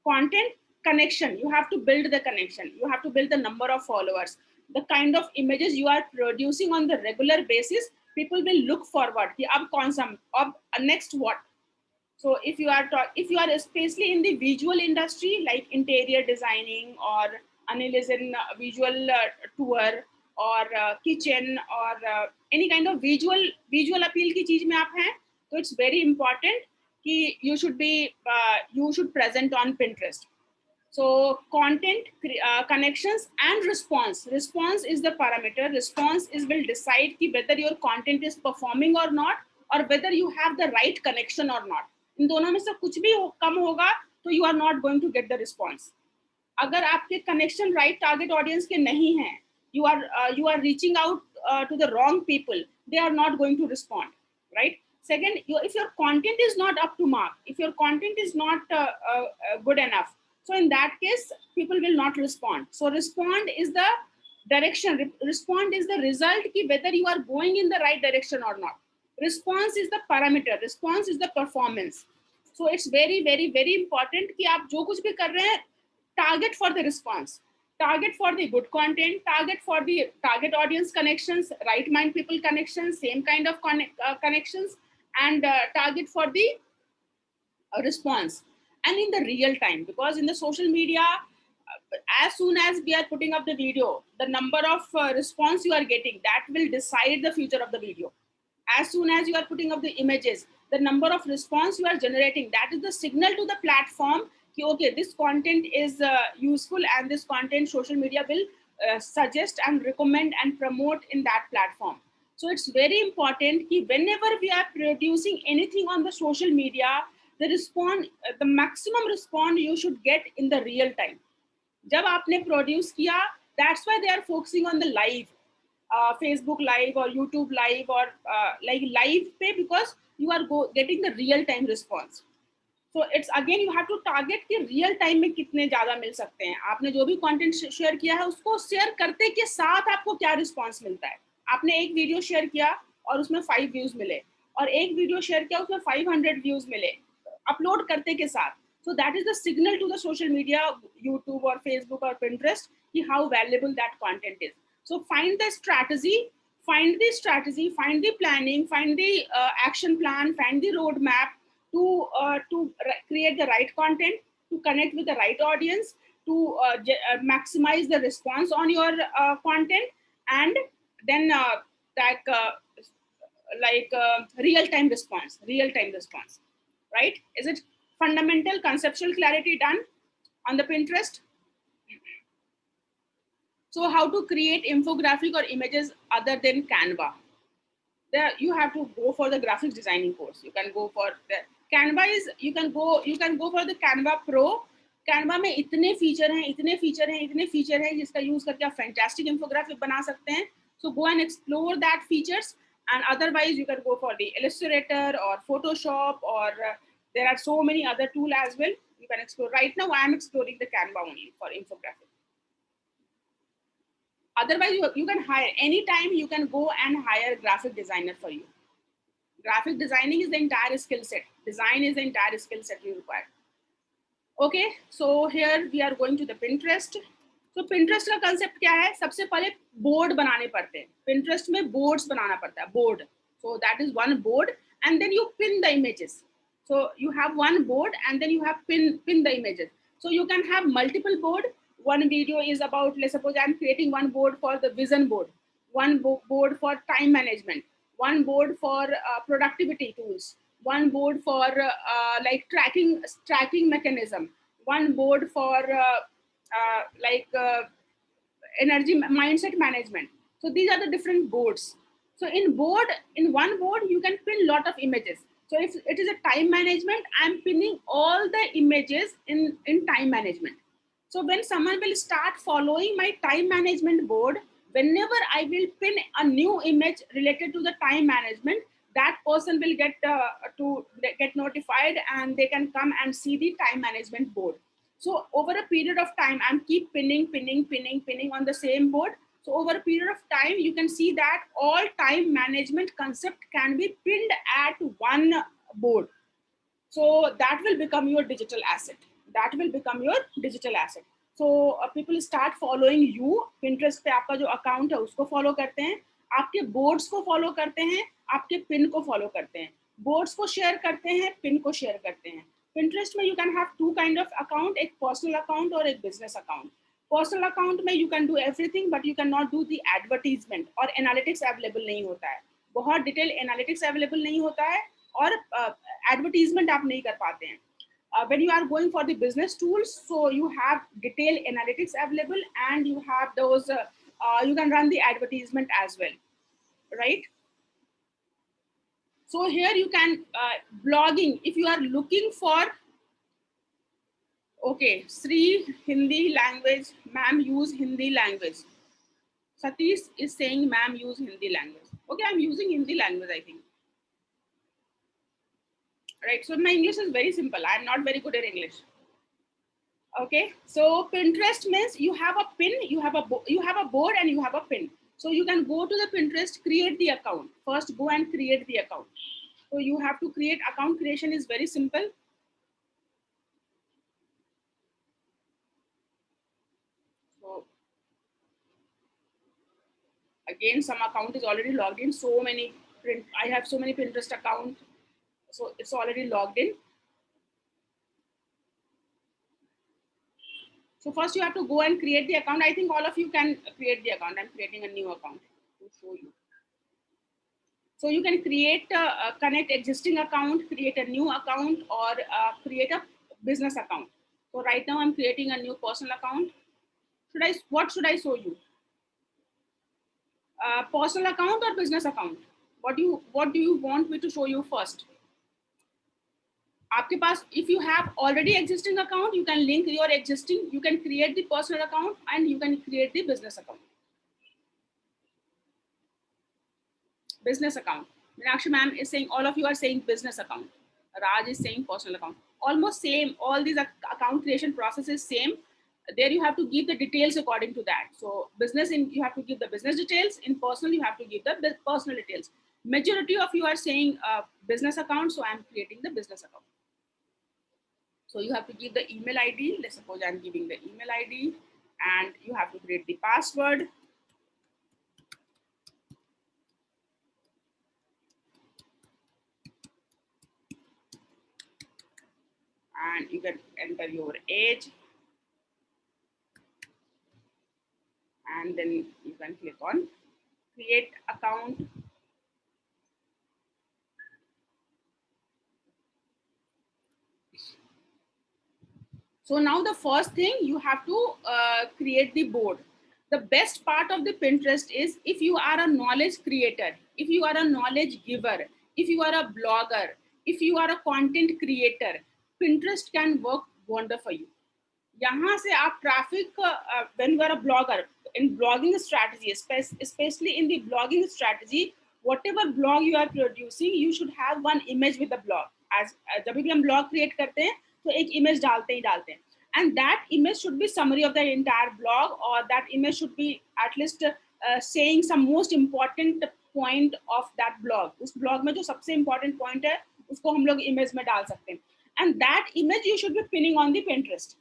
Content, connection. You have to build the connection. You have to build the number of followers. The kind of images you are producing on the regular basis, people will look forward. Next what? So if you are especially in the visual industry like interior designing, or Anil is in visual tour or kitchen or any kind of visual appeal की चीज में आप हैं, तो it's very important कि you should present on Pinterest. So content, connections and response. Response is the parameter. Response will decide whether your content is performing or not, or whether you have the right connection or not. इन दोनों में से कुछ भी कम होगा तो you are not going to get the response. अगर आपके connection right target audience के नहीं हैं, you are reaching out to the wrong people, they are not going to respond, right? Second, if your content is not up to mark, if your content is not good enough, so in that case people will not respond. So respond is the direction, respond is the result ki whether you are going in the right direction or not. Response is the parameter, response is the performance. So it's very very very important कि आप जो कुछ भी कर रहे हैं, target for the response, target for the good content, target for the target audience connections, right mind people connections, same kind of connections, and target for the response, and in the real time, because in the social media, as soon as we are putting up the video, the number of response you are getting, that will decide the future of the video. As soon as you are putting up the images, the number of response you are generating, that is the signal to the platform ki, okay, this content is useful, and this content social media will suggest and recommend and promote in that platform. So it's very important ki whenever we are producing anything on the social media, the response, the maximum response you should get in the real time. जब आपने produce किया, that's why they are focusing on the live, Facebook live or YouTube live or like live पे, because you are getting the real time response. So it's again you have to target कि real time में कितने ज़्यादा मिल सकते हैं. आपने जो भी content शेयर किया है, उसको शेयर करते के साथ आपको क्या response मिलता है. आपने एक वीडियो शेयर किया और उसमें 5 व्यूज मिले, और एक वीडियो शेयर किया उसमें 500 व्यूज मिले, अपलोड करते के साथ. So that is the signal to the social media, YouTube or Facebook or Pinterest, how valuable that content is. So find the strategy, find the planning, find the action plan, find the roadmap to create the right content, to connect with the right audience, to maximize the response on your content, and then real time response, right? Is it fundamental conceptual clarity done on the Pinterest? So how to create infographic or images other than Canva? There you have to go for the graphic designing course. You can go for the Canva is, you can go for the Canva Pro. Canva में इतने feature हैं जिसका use करके आप fantastic infographic बना सकते हैं. So go and explore that features, and otherwise you can go for the Illustrator or Photoshop, or there are so many other tools as well you can explore. Right now I am exploring the Canva only for infographic. Otherwise you can hire anytime, you can go and hire a graphic designer for you. Graphic designing is the entire skill set. Design is the entire skill set you require. Okay, so here we are going to the Pinterest. So Pinterest का concept क्या है? सबसे पहले board बनाने पड़ते हैं. Pinterest में boards बनाना पड़ता है, board. So that is one board, and then you pin the images. So you have one board, and then you have pin the images. So you can have multiple board. One video is about, let's suppose I'm creating one board for the vision board, one board for time management, one board for productivity tools, one board for like tracking mechanism, one board for energy mindset management. So these are the different boards. So in one board you can pin lot of images. So if it is a time management, I'm pinning all the images in time management. So when someone will start following my time management board, whenever I will pin a new image related to the time management, that person will get notified, and they can come and see the time management board. So over a period of time, I'm keep pinning on the same board. So over a period of time, you can see that all time management concept can be pinned at one board. So that will become your digital asset. So people start following you. Pinterest पे आपका जो account है उसको follow करते हैं, आपके boards को follow करते हैं, आपके pin को follow करते हैं, boards को share करते हैं, pin को share करते हैं. Pinterest में you can have two kind of account, एक personal account और एक business account. Personal account में you can do everything, but you cannot do the advertisement, और analytics available नहीं होता है, बहुत detail analytics available नहीं होता है, और advertisement आप नहीं कर पाते हैं. When you are going for the business tools, so you have detailed analytics available, and you have those, you can run the advertisement as well, right? So here you can blogging, if you are looking for Okay, Sri, Hindi language. Ma'am, use Hindi language. Satish is saying, ma'am, use Hindi language. Okay, I'm using Hindi language, I think. Right, so my English is very simple. I'm not very good at English. Okay, so Pinterest means you have a pin, you have a board, and you have a pin. So you can go to the Pinterest, create the account. First, go and create the account. So you have to create account creation is very simple. So again, some account is already logged in. So many I have so many Pinterest account, so it's already logged in. So first you have to go and create the account. I think all of you can create the account. I'm creating a new account to show you. So you can create, connect existing account, create a new account, or create a business account. So right now I'm creating a new personal account. What should I show you? Personal account or business account? What do you want me to show you first? आपके पास, if you have already existing account, you can link your existing, you can create the personal account and you can create the business account. Business account. Meenakshi ma'am is saying, all of you are saying business account. Raj is saying personal account. Almost same. All these account creation process is same. There you have to give the details according to that. So business, in you have to give the business details. In personal, you have to give the personal details. Majority of you are saying business account, so I'm creating the business account. So you have to give the email ID. Let's suppose I'm giving the email ID, and you have to create the password. And you can enter your age, and then you can click on create account. So now the first thing you have to create the board. The best part of the Pinterest is if you are a knowledge creator, if you are a knowledge giver, if you are a blogger, if you are a content creator, Pinterest can work wonder for you. यहाँ से आप traffic, when you are a blogger, in blogging strategy, especially in the blogging strategy, whatever blog you are producing, you should have one image with the blog. As जब भी हम blog create करते हैं तो एक image डालते हैं, and that image should be summary of the entire blog, or that image should be at least saying some most important point of that blog. उस blog में जो सबसे important point है उसको हम लोग image में डाल सकते हैं, and that image you should be pinning on the Pinterest.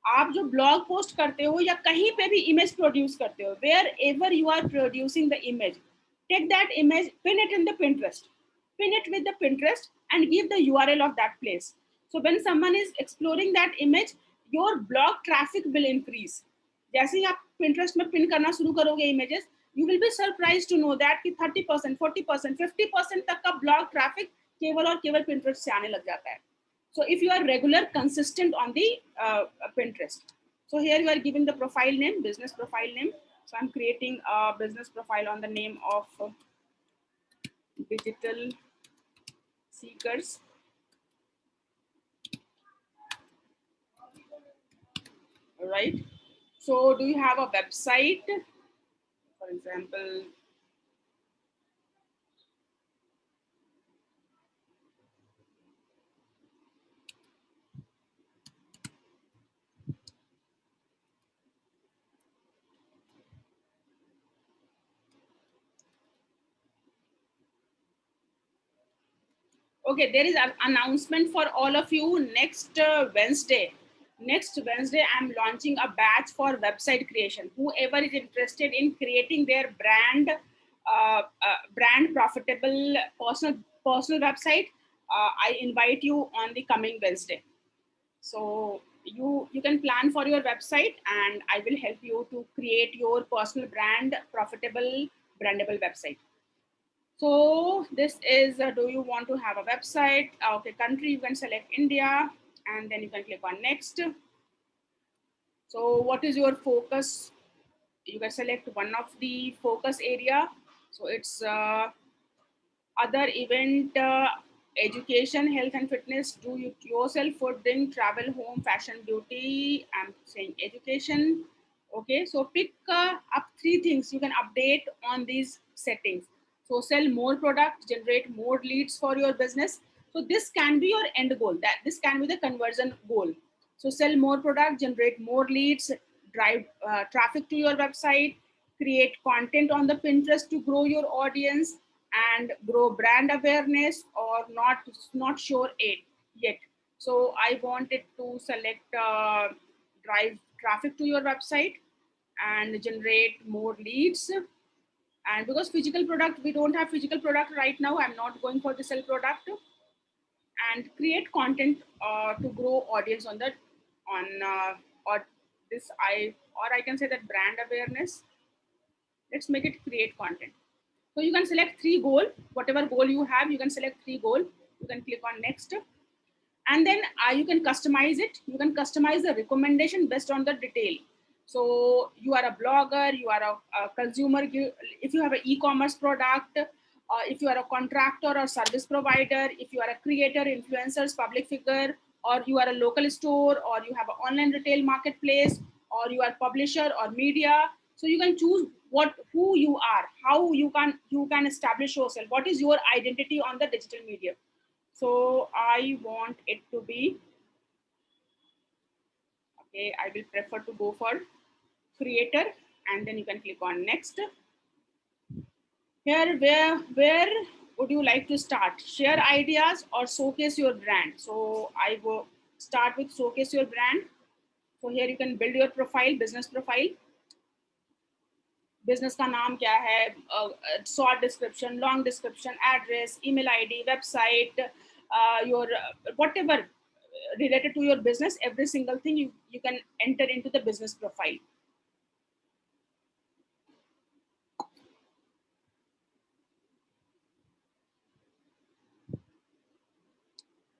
आप जो ब्लॉग पोस्ट करते हो या कहीं पे भी इमेज प्रोड्यूस करते हो, wherever you are producing the image, take that image, pin it in the Pinterest, pin it with the Pinterest, and give the URL of that place. So when someone is exploring that image, your blog traffic will increase. जैसे ही आप Pinterest में pin करना शुरू करोगे images, you will be surprised to know that कि 30%, 40%, 50% तक का blog traffic केवल और केवल Pinterest से आने लग जाता है. So if you are regular, consistent on the Pinterest. So here you are giving the profile name, business profile name. So I'm creating a business profile on the name of Digital Seekers. All right. So do you have a website? For example, okay, there is an announcement for all of you next Wednesday. Next Wednesday, I'm launching a batch for website creation. Whoever is interested in creating their brand profitable personal website, I invite you on the coming Wednesday. So you can plan for your website, and I will help you to create your personal brand profitable brandable website. So this is, do you want to have a website? Okay, country, you can select India, and then you can click on next. So what is your focus? You can select one of the focus area. So it's other event education, health and fitness, do you yourself, food, drink, travel, home, fashion, beauty. I'm saying education. Okay, so pick up three things you can update on these settings. So sell more product, generate more leads for your business. So this can be your end goal. That this can be the conversion goal. So sell more product, generate more leads, drive traffic to your website, create content on the Pinterest to grow your audience, and grow brand awareness, or not sure it yet. So I wanted to select drive traffic to your website and generate more leads. And because physical product, we don't have physical product right now, I'm not going for the sell product. And create content to grow audience on the on or this I or I can say that brand awareness. Let's make it create content. So you can select three goal, whatever goal you have, you can select three goal. You can click on next, and then you can customize it. You can customize the recommendation based on the detail. So you are a blogger, you are a consumer. If you have an e-commerce product, if you are a contractor or service provider, if you are a creator, influencers, public figure, or you are a local store, or you have an online retail marketplace, or you are publisher or media. So you can choose who you are, how you can establish yourself, what is your identity on the digital media. So I want it to be, okay, I will prefer to go for creator, and then you can click on next. Here, where would you like to start? Share ideas or showcase your brand? So I will start with showcase your brand. So here you can build your profile, business profile. Business का नाम क्या है, short description, long description, address, email ID, website, your whatever related to your business, every single thing you can enter into the business profile.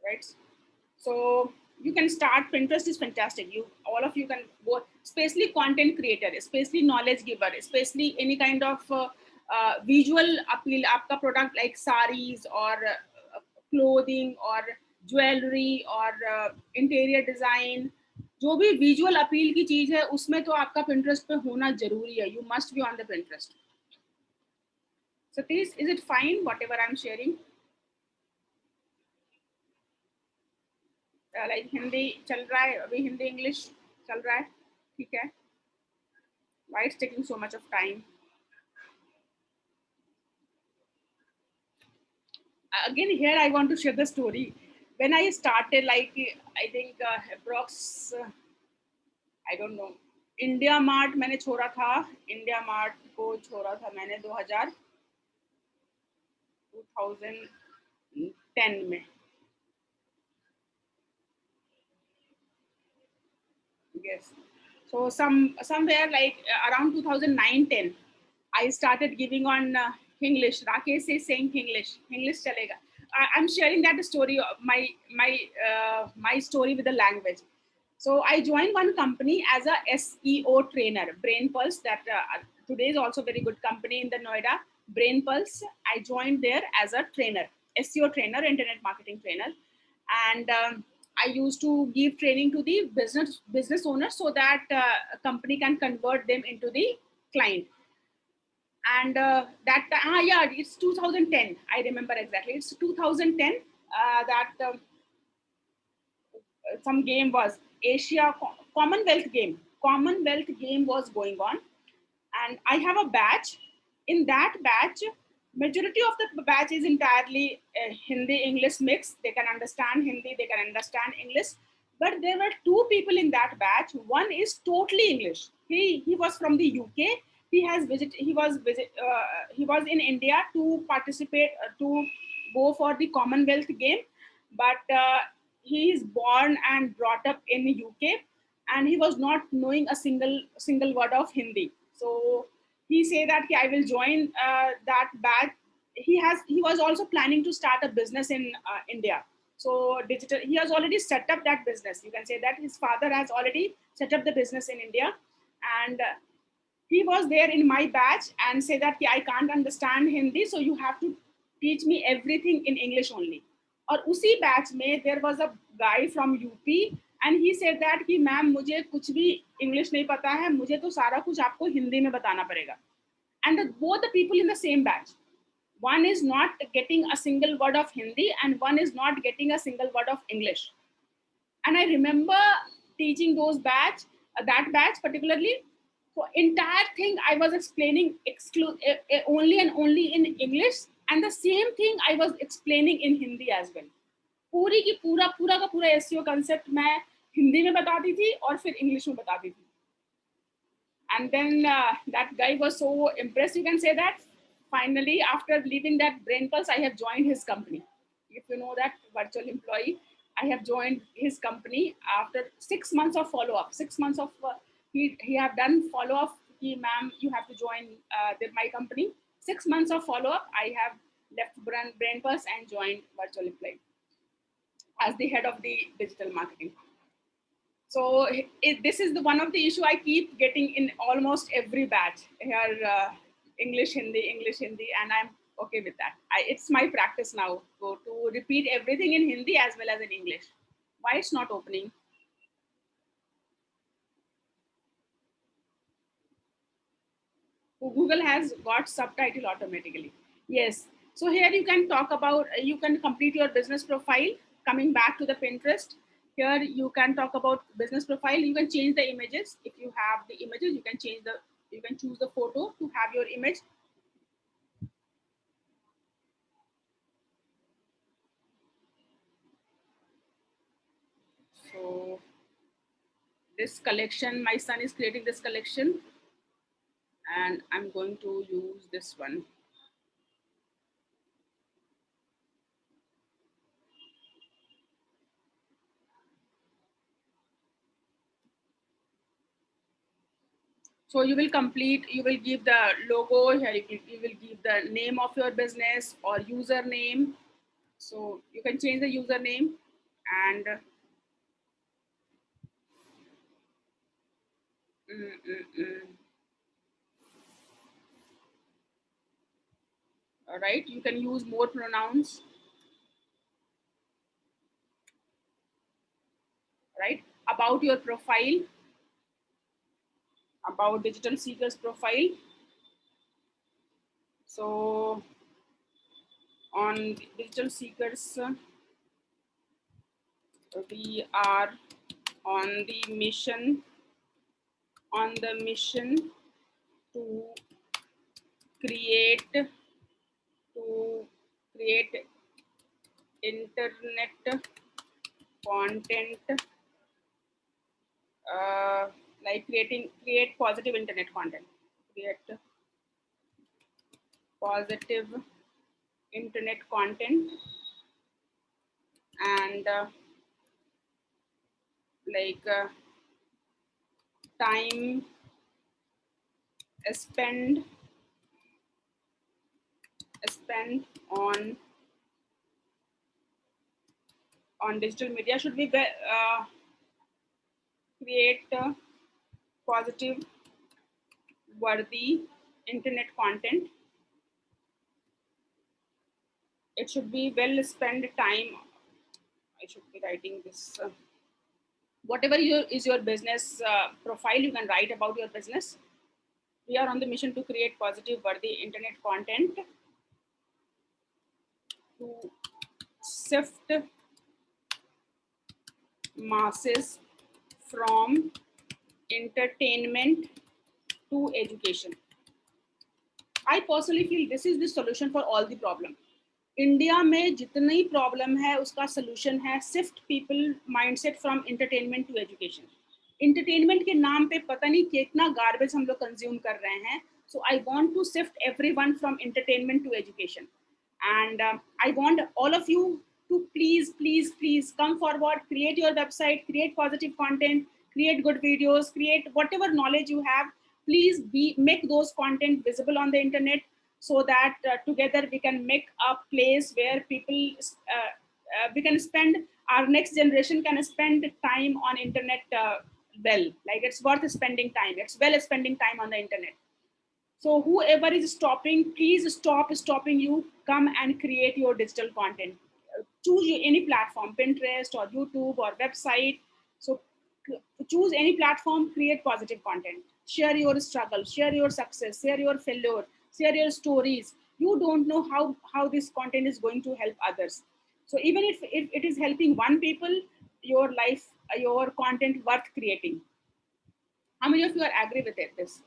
Right, so you can start. Pinterest is fantastic. You all of you can go, especially content creator, especially knowledge giver, especially any kind of visual appeal. आपका product like sarees or clothing or jewelry or interior design, जो भी visual appeal की चीज है उसमें तो आपका Pinterest पे होना जरूरी है. You must be on the Pinterest. So please, is it fine whatever I'm sharing? Like Hindi चल रहा है अभी, हिंदी इंग्लिश चल रहा है, ठीक है? Why it's taking so much of time? Again, here I want to share the story. When I started, like I think approx I don't know, India mart मैंने छोड़ा था. इंडिया मार्ट को छोड़ा था मैंने 2010 में. Yes. So somewhere like around 2009-10, I started giving on English. Rakesh is saying English. English chalega. I'm sharing that story, my story with the language. So I joined one company as a SEO trainer, Brain Pulse. That today is also very good company in the Noida. Brain Pulse. I joined there as a trainer, SEO trainer, internet marketing trainer, and I used to give training to the business owners so that a company can convert them into the client. And yeah, it's 2010. I remember exactly. It's 2010 that some game was Asia Commonwealth game. Commonwealth game was going on, and I have a batch. In that batch, majority of the batch is entirely Hindi English mix. They can understand Hindi, they can understand English. But there were two people in that batch. One is totally English. He was from the UK. He was in India to participate to go for the Commonwealth game, but he is born and brought up in the UK, and he was not knowing a single word of Hindi. So he say that I will join that batch. He was also planning to start a business in India. So digital, he has already set up that business. You can say that his father has already set up the business in India, and he was there in my batch and say that I can't understand Hindi, so you have to teach me everything in English only. और उसी batch में there was a guy from UP and he said that कि ma'am मुझे कुछ भी English नहीं पता है, मुझे तो सारा कुछ आपको हिंदी में बताना पड़ेगा. And both the people in the same batch, one is not getting a single word of Hindi and one is not getting a single word of English. And I remember teaching those batch, that batch particularly, so entire thing I was explaining only and only in English, and the same thing I was explaining in Hindi as well. पूरी की पूरा पूरा का पूरा SEO concept मैं हिंदी में बताती थी और फिर इंग्लिश में बताती थी. And then that guy was so impressed, you can say that. Finally, after leaving that Brain Pulse, I have joined his company. If you know that virtual employee, I have joined his company after 6 months of follow up. 6 months of he have done follow up. He, ma'am, you have to join my company. 6 months of follow up. I have left Brain Pulse and joined virtual employee as the head of the digital marketing. So this is the one of the issue I keep getting in almost every batch here, English, Hindi, and I'm okay with that. It's my practice now to repeat everything in Hindi as well as in English. Why it's not opening? Google has got subtitle automatically. Yes. So here you can talk about, you can complete your business profile. Coming back to the Pinterest, here you can talk about business profile. You can change the images. If you have the images, you can choose the photo to have your image. So this collection, my son is creating this collection and I'm going to use this one. So you will complete, you will give the logo here, you will give the name of your business or username. So you can change the username and mm, mm, mm. All right, you can use more pronouns, right? About your profile, about Digital Seekers profile. So on Digital Seekers, we are on the mission, to create to create internet content, like create positive internet content, create positive internet content, and like time spend spent on digital media should be create positive worthy internet content. It should be well spent time. I should be writing this. Whatever is your business profile, you can write about your business. We are on the mission to create positive worthy internet content to sift masses from entertainment to education. I personally feel this is the solution for all the problem. India में जितनी problem है उसका solution है shift people mindset from entertainment to education. Entertainment के नाम पे पता नहीं कितना गार्बेज हम लोग कंज्यूम कर रहे हैं. So I want to shift everyone from entertainment to education and I want all of you to please come forward, create your website, create positive content, create good videos, create whatever knowledge you have. Please make those content visible on the internet so that together we can make a place where people we can spend, our next generation can spend time on internet well, like it's worth spending time, it's well spending time on the internet. So whoever is stopping, please stop stopping you. Come and create your digital content. choose any platform, Pinterest or YouTube or website. So choose any platform, create positive content, share your struggle, share your success, share your failure, share your stories. You don't know how this content is going to help others. So even if it is helping one people, your life, your content worth creating. How many of you are agree with it, this?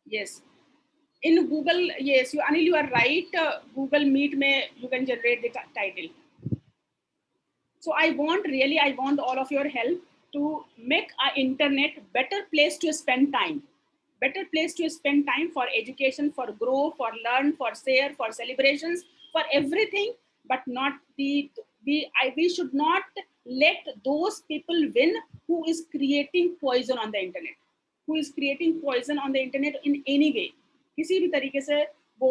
Yes. In Google, yes, you Anil, you are right. Google Meet may you can generate the title. So I want all of your help to make our internet better place to spend time, better place to spend time for education, for grow, for learn, for share, for celebrations, for everything, but not we should not let those people win who is creating poison on the internet, who is creating poison on the internet in any way. किसी भी तरीके से वो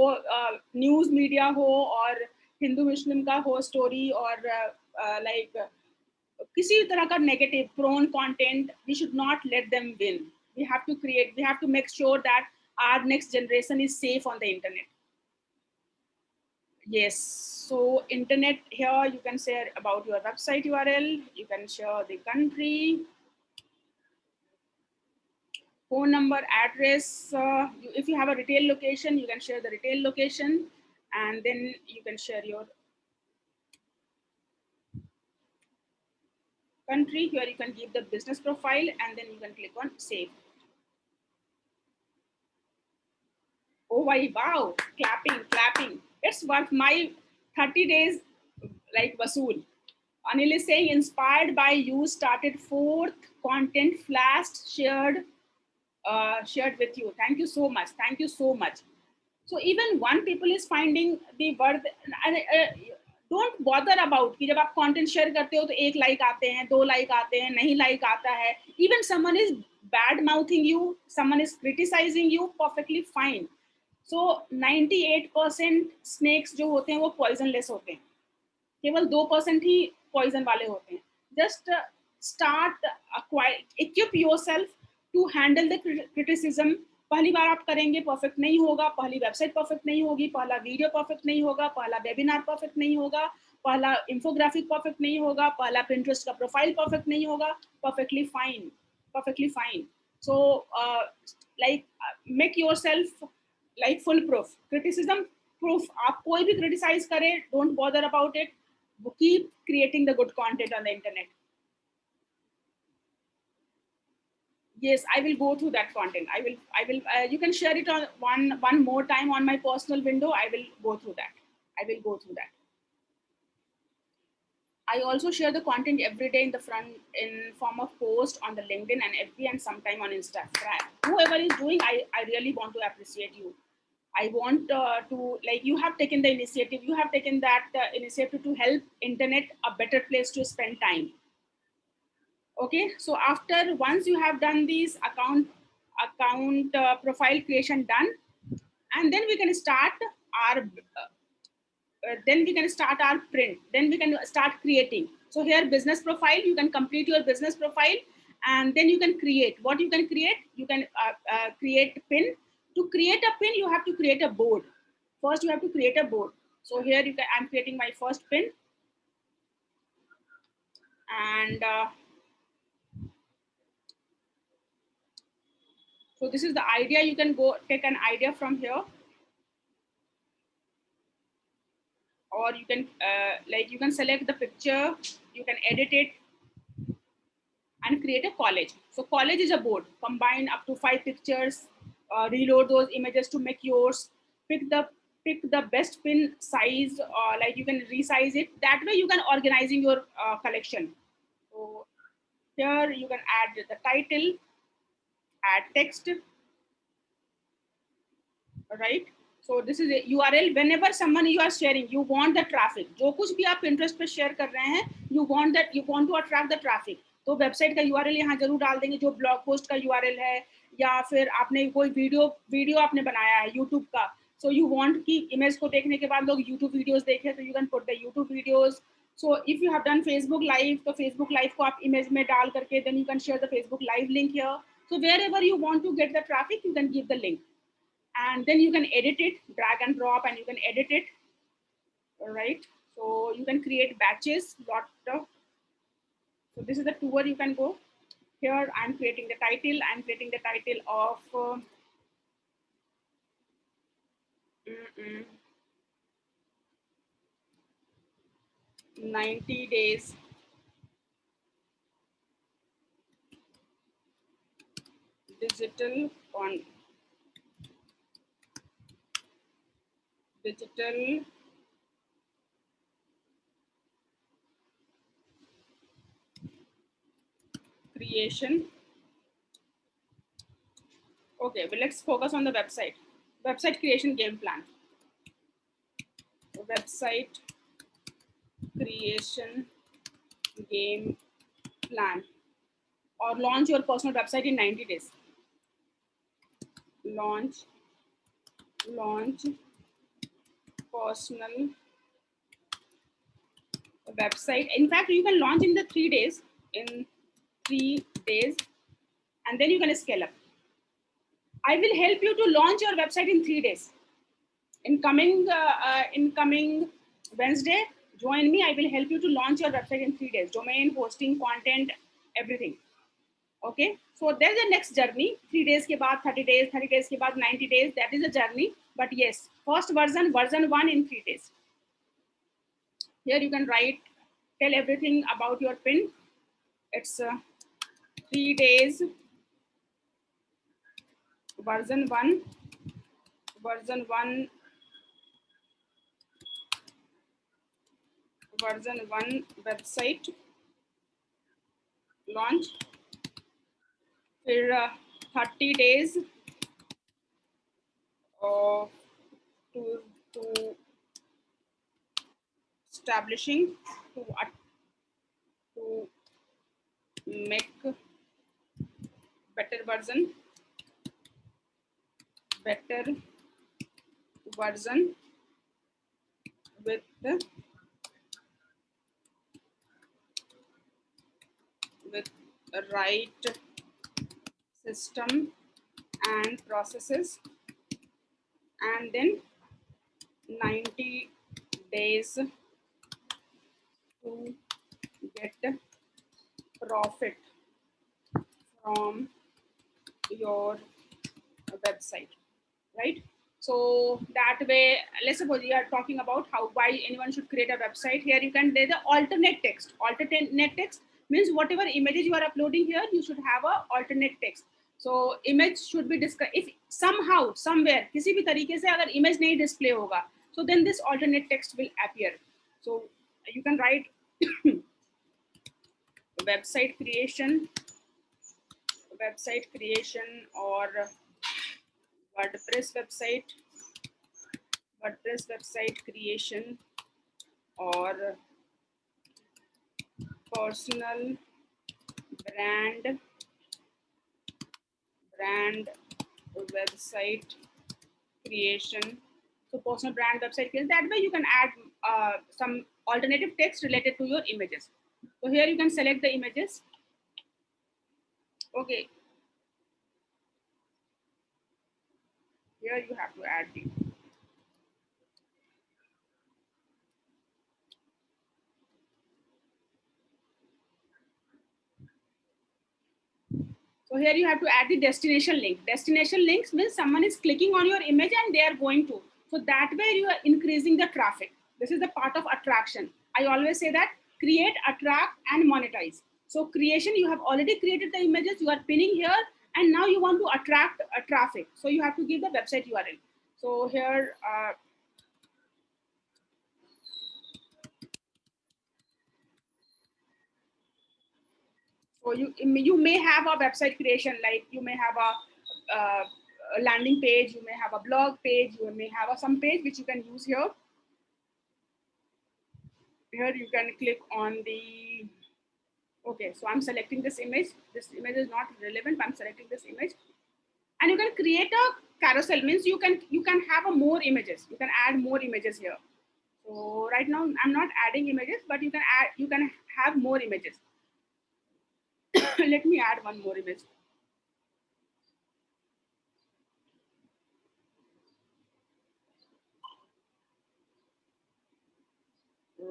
news media हो और हिंदू मुस्लिम का हो story और लाइक किसी भी तरह का negative porn content, we should not let them win. We have to make sure that our next generation is safe on the internet. Yes, so internet, here you can share about your website URL, you can share the country, phone number, address. If you have a retail location, you can share the retail location, and then you can share your country. Here you can give the business profile, and then you can click on save. Oh my, wow, clapping. It's worth my 30 days like Vasool. Anil is saying, inspired by you, started fourth content flashed, shared with you. Thank you so much. Thank you so much. So even one people is finding the worth, and don't bother about कि जब आप content share करते हो तो एक like आते हैं, दो like आते हैं, नहीं like आता है. Even someone is bad mouthing you, someone is criticizing you, perfectly fine. So 98% snakes जो होते हैं वो poisonless होते हैं. केवल 2% ही poison वाले होते हैं. Just start equip yourself to handle the criticism. पहली बार आप करेंगे, परफेक्ट नहीं होगा, पहली वेबसाइट परफेक्ट नहीं होगी, पहला वीडियो परफेक्ट नहीं होगा, पहला वेबिनार परफेक्ट नहीं होगा, पहला इंफोग्राफिक परफेक्ट नहीं होगा, पहला पिंटरेस्ट का प्रोफाइल परफेक्ट नहीं होगा. Perfectly fine. So like make yourself like full proof, criticism proof. आप कोई भी क्रिटिसाइज करे, don't bother about it. Keep creating the good content on the internet. Yes, I will go through that content. I will you can share it on one more time on my personal window. I will go through that. I also share the content every day in the front in form of post on the LinkedIn and FB, and sometime on Instagram. Whoever is doing, I really want to appreciate you. I want to, like, you have taken the initiative. You have taken that initiative to help internet a better place to spend time. Okay, so after once you have done these account profile creation done, and then we can start our print, then we can start creating. So here business profile, you can complete your business profile, and then you can create. What you can create, you can create pin. To create a pin, you have to create a board. First you have to create a board. So here I'm creating my first pin, and so this is the idea. You can go take an idea from here, or you can you can select the picture, you can edit it, and create a collage. So collage is a board, combine up to 5 pictures, reload those images to make yours. Pick the best pin size, like you can resize it. That way you can organizing your collection. So here you can add the title, add text, right? So this is a URL. Whenever someone you are sharing, you want the traffic. जो कुछ भी आप Pinterest पे share कर रहे हैं, you want to attract the traffic. तो website का URL यहाँ जरूर डाल देंगे, जो ब्लॉग पोस्ट का URL है, या फिर आपने कोई वीडियो आपने बनाया है YouTube का. So you want कि इमेज को देखने के बाद लोग YouTube वीडियोस देखें, तो you can put the YouTube videos. So if you have done Facebook Live, तो Facebook Live को आप इमेज में डाल करके, then you can share the Facebook Live link here. So wherever you want to get the traffic, you can give the link. And then you can edit it, drag and drop, and you can edit it. All right. So you can create batches. So this is the tour you can go. Here I'm creating the title. I'm creating the title of 90 days digital on digital creation. Okay, well, let's focus on the website. Website creation game plan. Website creation game plan. Or launch your personal website in 90 days. Launch, launch personal website. In fact, you can launch in the 3 days, in 3 days, and then you can scale up. I will help you to launch your website in 3 days. In coming Wednesday, join me. I will help you to launch your website in 3 days. Domain, hosting, content, everything. Okay. So there's the next journey. 3 days ke baad 30 days, 30 days ke baad 90 days. That is a journey. But yes, first version 1 in 3 days. Here you can write, tell everything about your pin. It's 3 days, version 1, version 1, version 1 website launch. फिर 30 days to to establishing to make better version with the right system and processes, and then 90 days to get profit from your website, right? So that way, let's suppose we are talking about why anyone should create a website. Here you can do the alternate text. Alternate text means whatever images you are uploading here, you should have a alternate text. So image should be described. If somehow, somewhere, किसी भी तरीके से अगर image नहीं display होगा, so then this alternate text will appear. So you can write website creation, or WordPress website creation, or personal brand website creation. So personal brand website creation. That way you can add some alternative text related to your images. So here you can select the images. Okay. Here you have to add the. So here you have to add the destination link. Destination links means someone is clicking on your image and they are going to. So that way you are increasing the traffic. This is the part of attraction. I always say that create, attract, and monetize. So creation, you have already created the images, you are pinning here, and now you want to attract traffic. So you have to give the website URL. So here, so you may have a website creation, like you may have a landing page, you may have a blog page, you may have some page which you can use here. Here you can click on the, okay, so I'm selecting this image. This image is not relevant, but I'm selecting this image. And you can create a carousel, means you can have a more images. You can add more images here. So right now I'm not adding images, but you can have more images. Let me add one more image.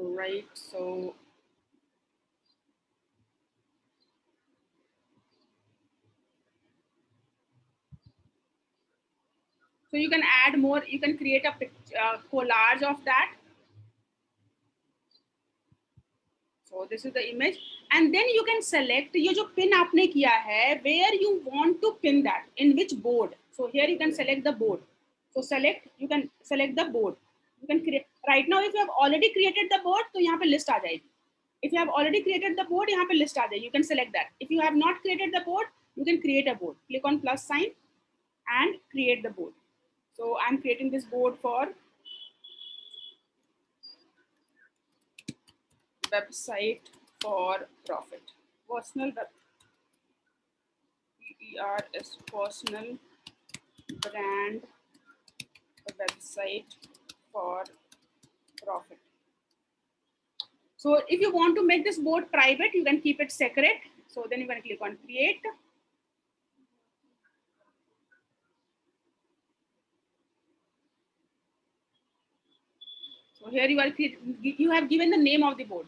Right. So you can add more, you can create a collage of that. So this is the image, and then you can select ये जो pin आपने किया है, where you want to pin that, in which board. So here you can select the board. So select, you can select the board. You can create right now. If you have already created the board, तो यहाँ पे list आ जाएगी. If you have already created the board, यहाँ पे list आ जाएगी. You can select that. If you have not created the board, you can create a board. Click on plus sign and create the board. So I'm creating this board for website for profit. Personal web, PERS, personal brand website for profit. So if you want to make this board private, you can keep it secret. So then you can click on create. So here you have given the name of the board,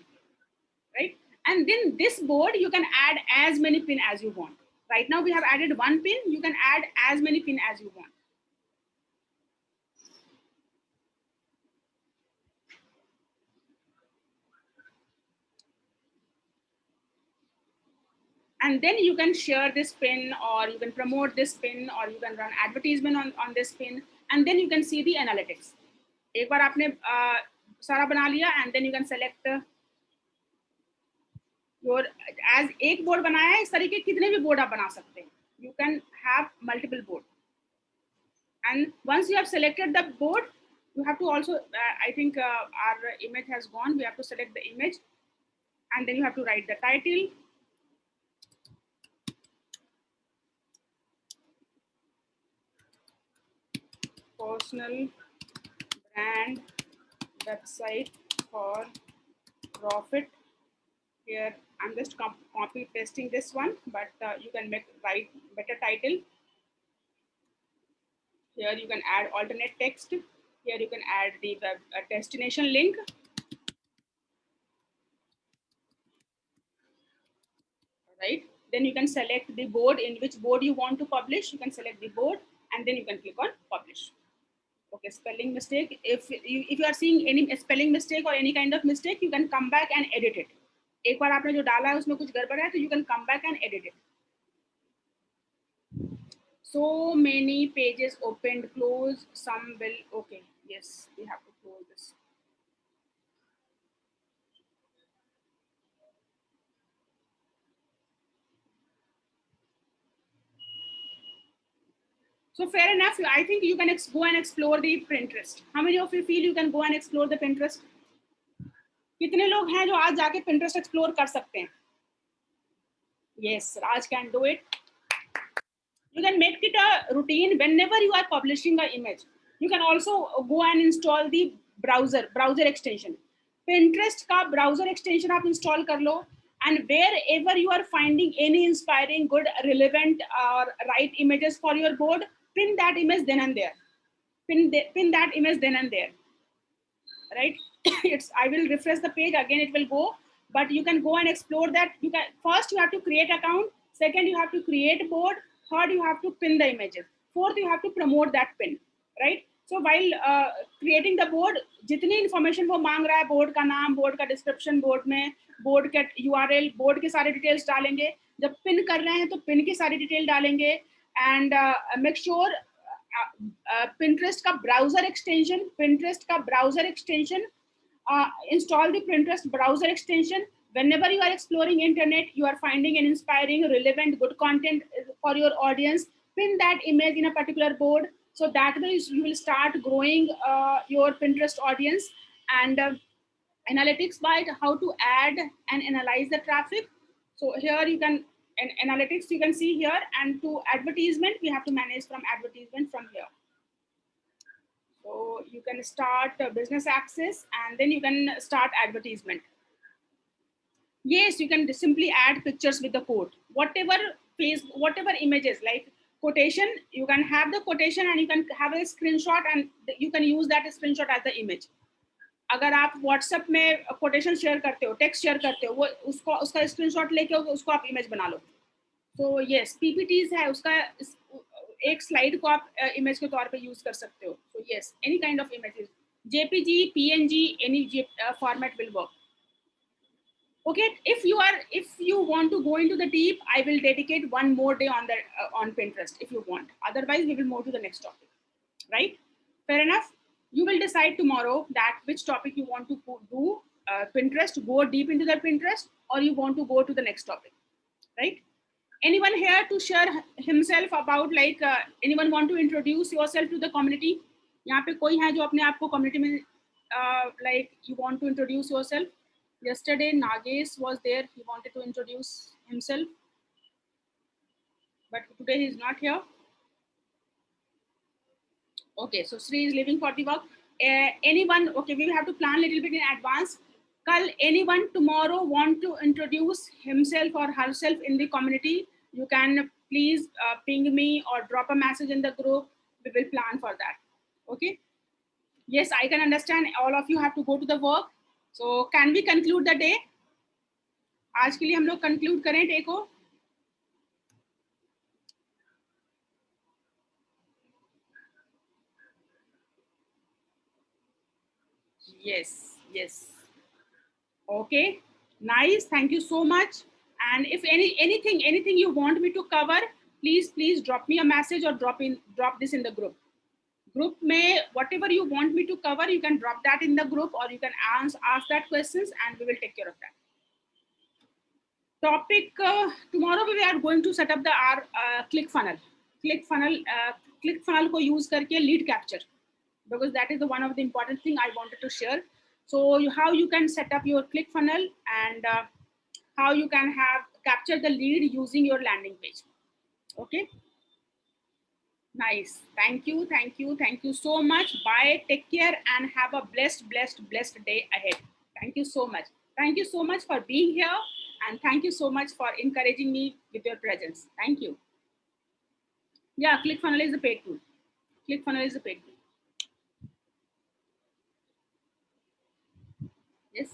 right? And then this board, you can add as many pin as you want. Right now we have added one pin, you can add as many pin as you want. And then you can share this pin, or you can promote this pin, or you can run advertisement on this pin, and then you can see the analytics. एक बार आपने सारा बना लिया, and then you can select your, as एक board बनाया है, इस तरीके कितने भी बोर्ड आप बना सकते हैं. You can have multiple board. And once you have selected the board, you have to also, I think our image has gone. We have to select the image, and then you have to write the title. Personal brand website for profit. Here I'm just copy pasting this one, but you can write better title. Here you can add alternate text. Here you can add the web destination link. Right. Then you can select the board, in which board you want to publish. You can select the board, and then you can click on publish. Okay, spelling mistake. If you are seeing any spelling mistake or any kind of mistake, you can come back and edit it. एक बार आपने जो डाला है उसमें कुछ गड़बड़ है, तो you can come back and edit it. So many pages opened, close, some will, okay, yes, we have to close this. So fair enough, I think you can go and explore the Pinterest. How many of you feel you can go and explore the Pinterest? कितने लोग हैं जो आज जाके Pinterest explore कर सकते हैं? Yes, Raj can do it. You can make it a routine whenever you are publishing an image. You can also go and install the browser extension. Pinterest का browser extension आप install कर लो, and wherever you are finding any inspiring, good, relevant or right images for your board, pin that image then and there. Pin that image then and there. Right? I will refresh the page again, it will go, but you can go and explore that. You can first, you have to create account. Second, you have to create board. Third, you have to pin the images. Fourth, you have to promote that pin, right? So while creating the board, जितनी information वो मांग रहा है, board का नाम, board का description, board में board के URL, board के सारे details डालेंगे. जब pin कर रहे हैं तो pin की सारी detail डालेंगे, and make sure Pinterest का browser extension, install the Pinterest browser extension. Whenever you are exploring internet, you are finding an inspiring, relevant, good content for your audience, pin that image in a particular board. So that way you will start growing your Pinterest audience. And analytics by how to add and analyze the traffic. So here you can, analytics you can see here, and to advertisement, we have to manage from advertisement from here. So you can start business access, and then you can start advertisement. Yes, you can simply add pictures with the quote. Whatever images, like quotation, you can have the quotation and you can have a screenshot, and you can use that screenshot as the image. अगर आप WhatsApp में quotation share करते हो, text share करते हो, वो उसका screenshot लेके उसको आप इमेज बना लो। तो यस, पीपीटीज है, उसका एक स्लाइड को आप इमेज के तौर पे यूज कर सकते हो। तो yes, any kind of images, JPG, PNG, any format will work. Okay, if you want to go into the deep, I will dedicate one more day on the on Pinterest if you want. Otherwise, we will move to the next topic, right? Fair enough. You will decide tomorrow that which topic you want to do. Pinterest, go deep into the Pinterest, or you want to go to the next topic, right? Anyone here to share himself about, like, anyone want to introduce yourself to the community? यहाँ पे कोई है जो अपने आप को community में like you want to introduce yourself? Yesterday Nagesh was there, he wanted to introduce himself, but today he is not here. Okay, so Sri is leaving for the work. Anyone, okay, we will have to plan a little bit in advance. Kal, anyone tomorrow want to introduce himself or herself in the community, you can please ping me or drop a message in the group. We will plan for that. Okay, yes, I can understand all of you have to go to the work. So can we conclude the day? आज के लिए हम लोग conclude करें day को. Yes. Okay, nice. Thank you so much. And if anything you want me to cover, please drop me a message or drop this in the group. Group में whatever you want me to cover, you can drop that in the group, or you can ask that questions, and we will take care of that. Topic tomorrow we are going to set up our ClickFunnels. ClickFunnels को use करके lead capture, because that is the one of the important thing I wanted to share. So how you can set up your ClickFunnels, and how you can capture the lead using your landing page. Okay. Nice. Thank you so much. Bye. Take care and have a blessed day ahead. Thank you so much. Thank you so much for being here, and thank you so much for encouraging me with your presence. Thank you. Yeah, ClickFunnels is a paid tool. ClickFunnels is a paid tool. Yes.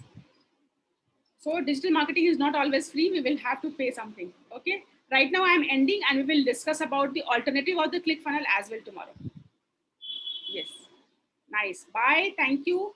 So digital marketing is not always free. We will have to pay something. Okay. Right now I am ending, and we will discuss about the alternative of the ClickFunnels as well tomorrow. Yes. Nice. Bye. Thank you.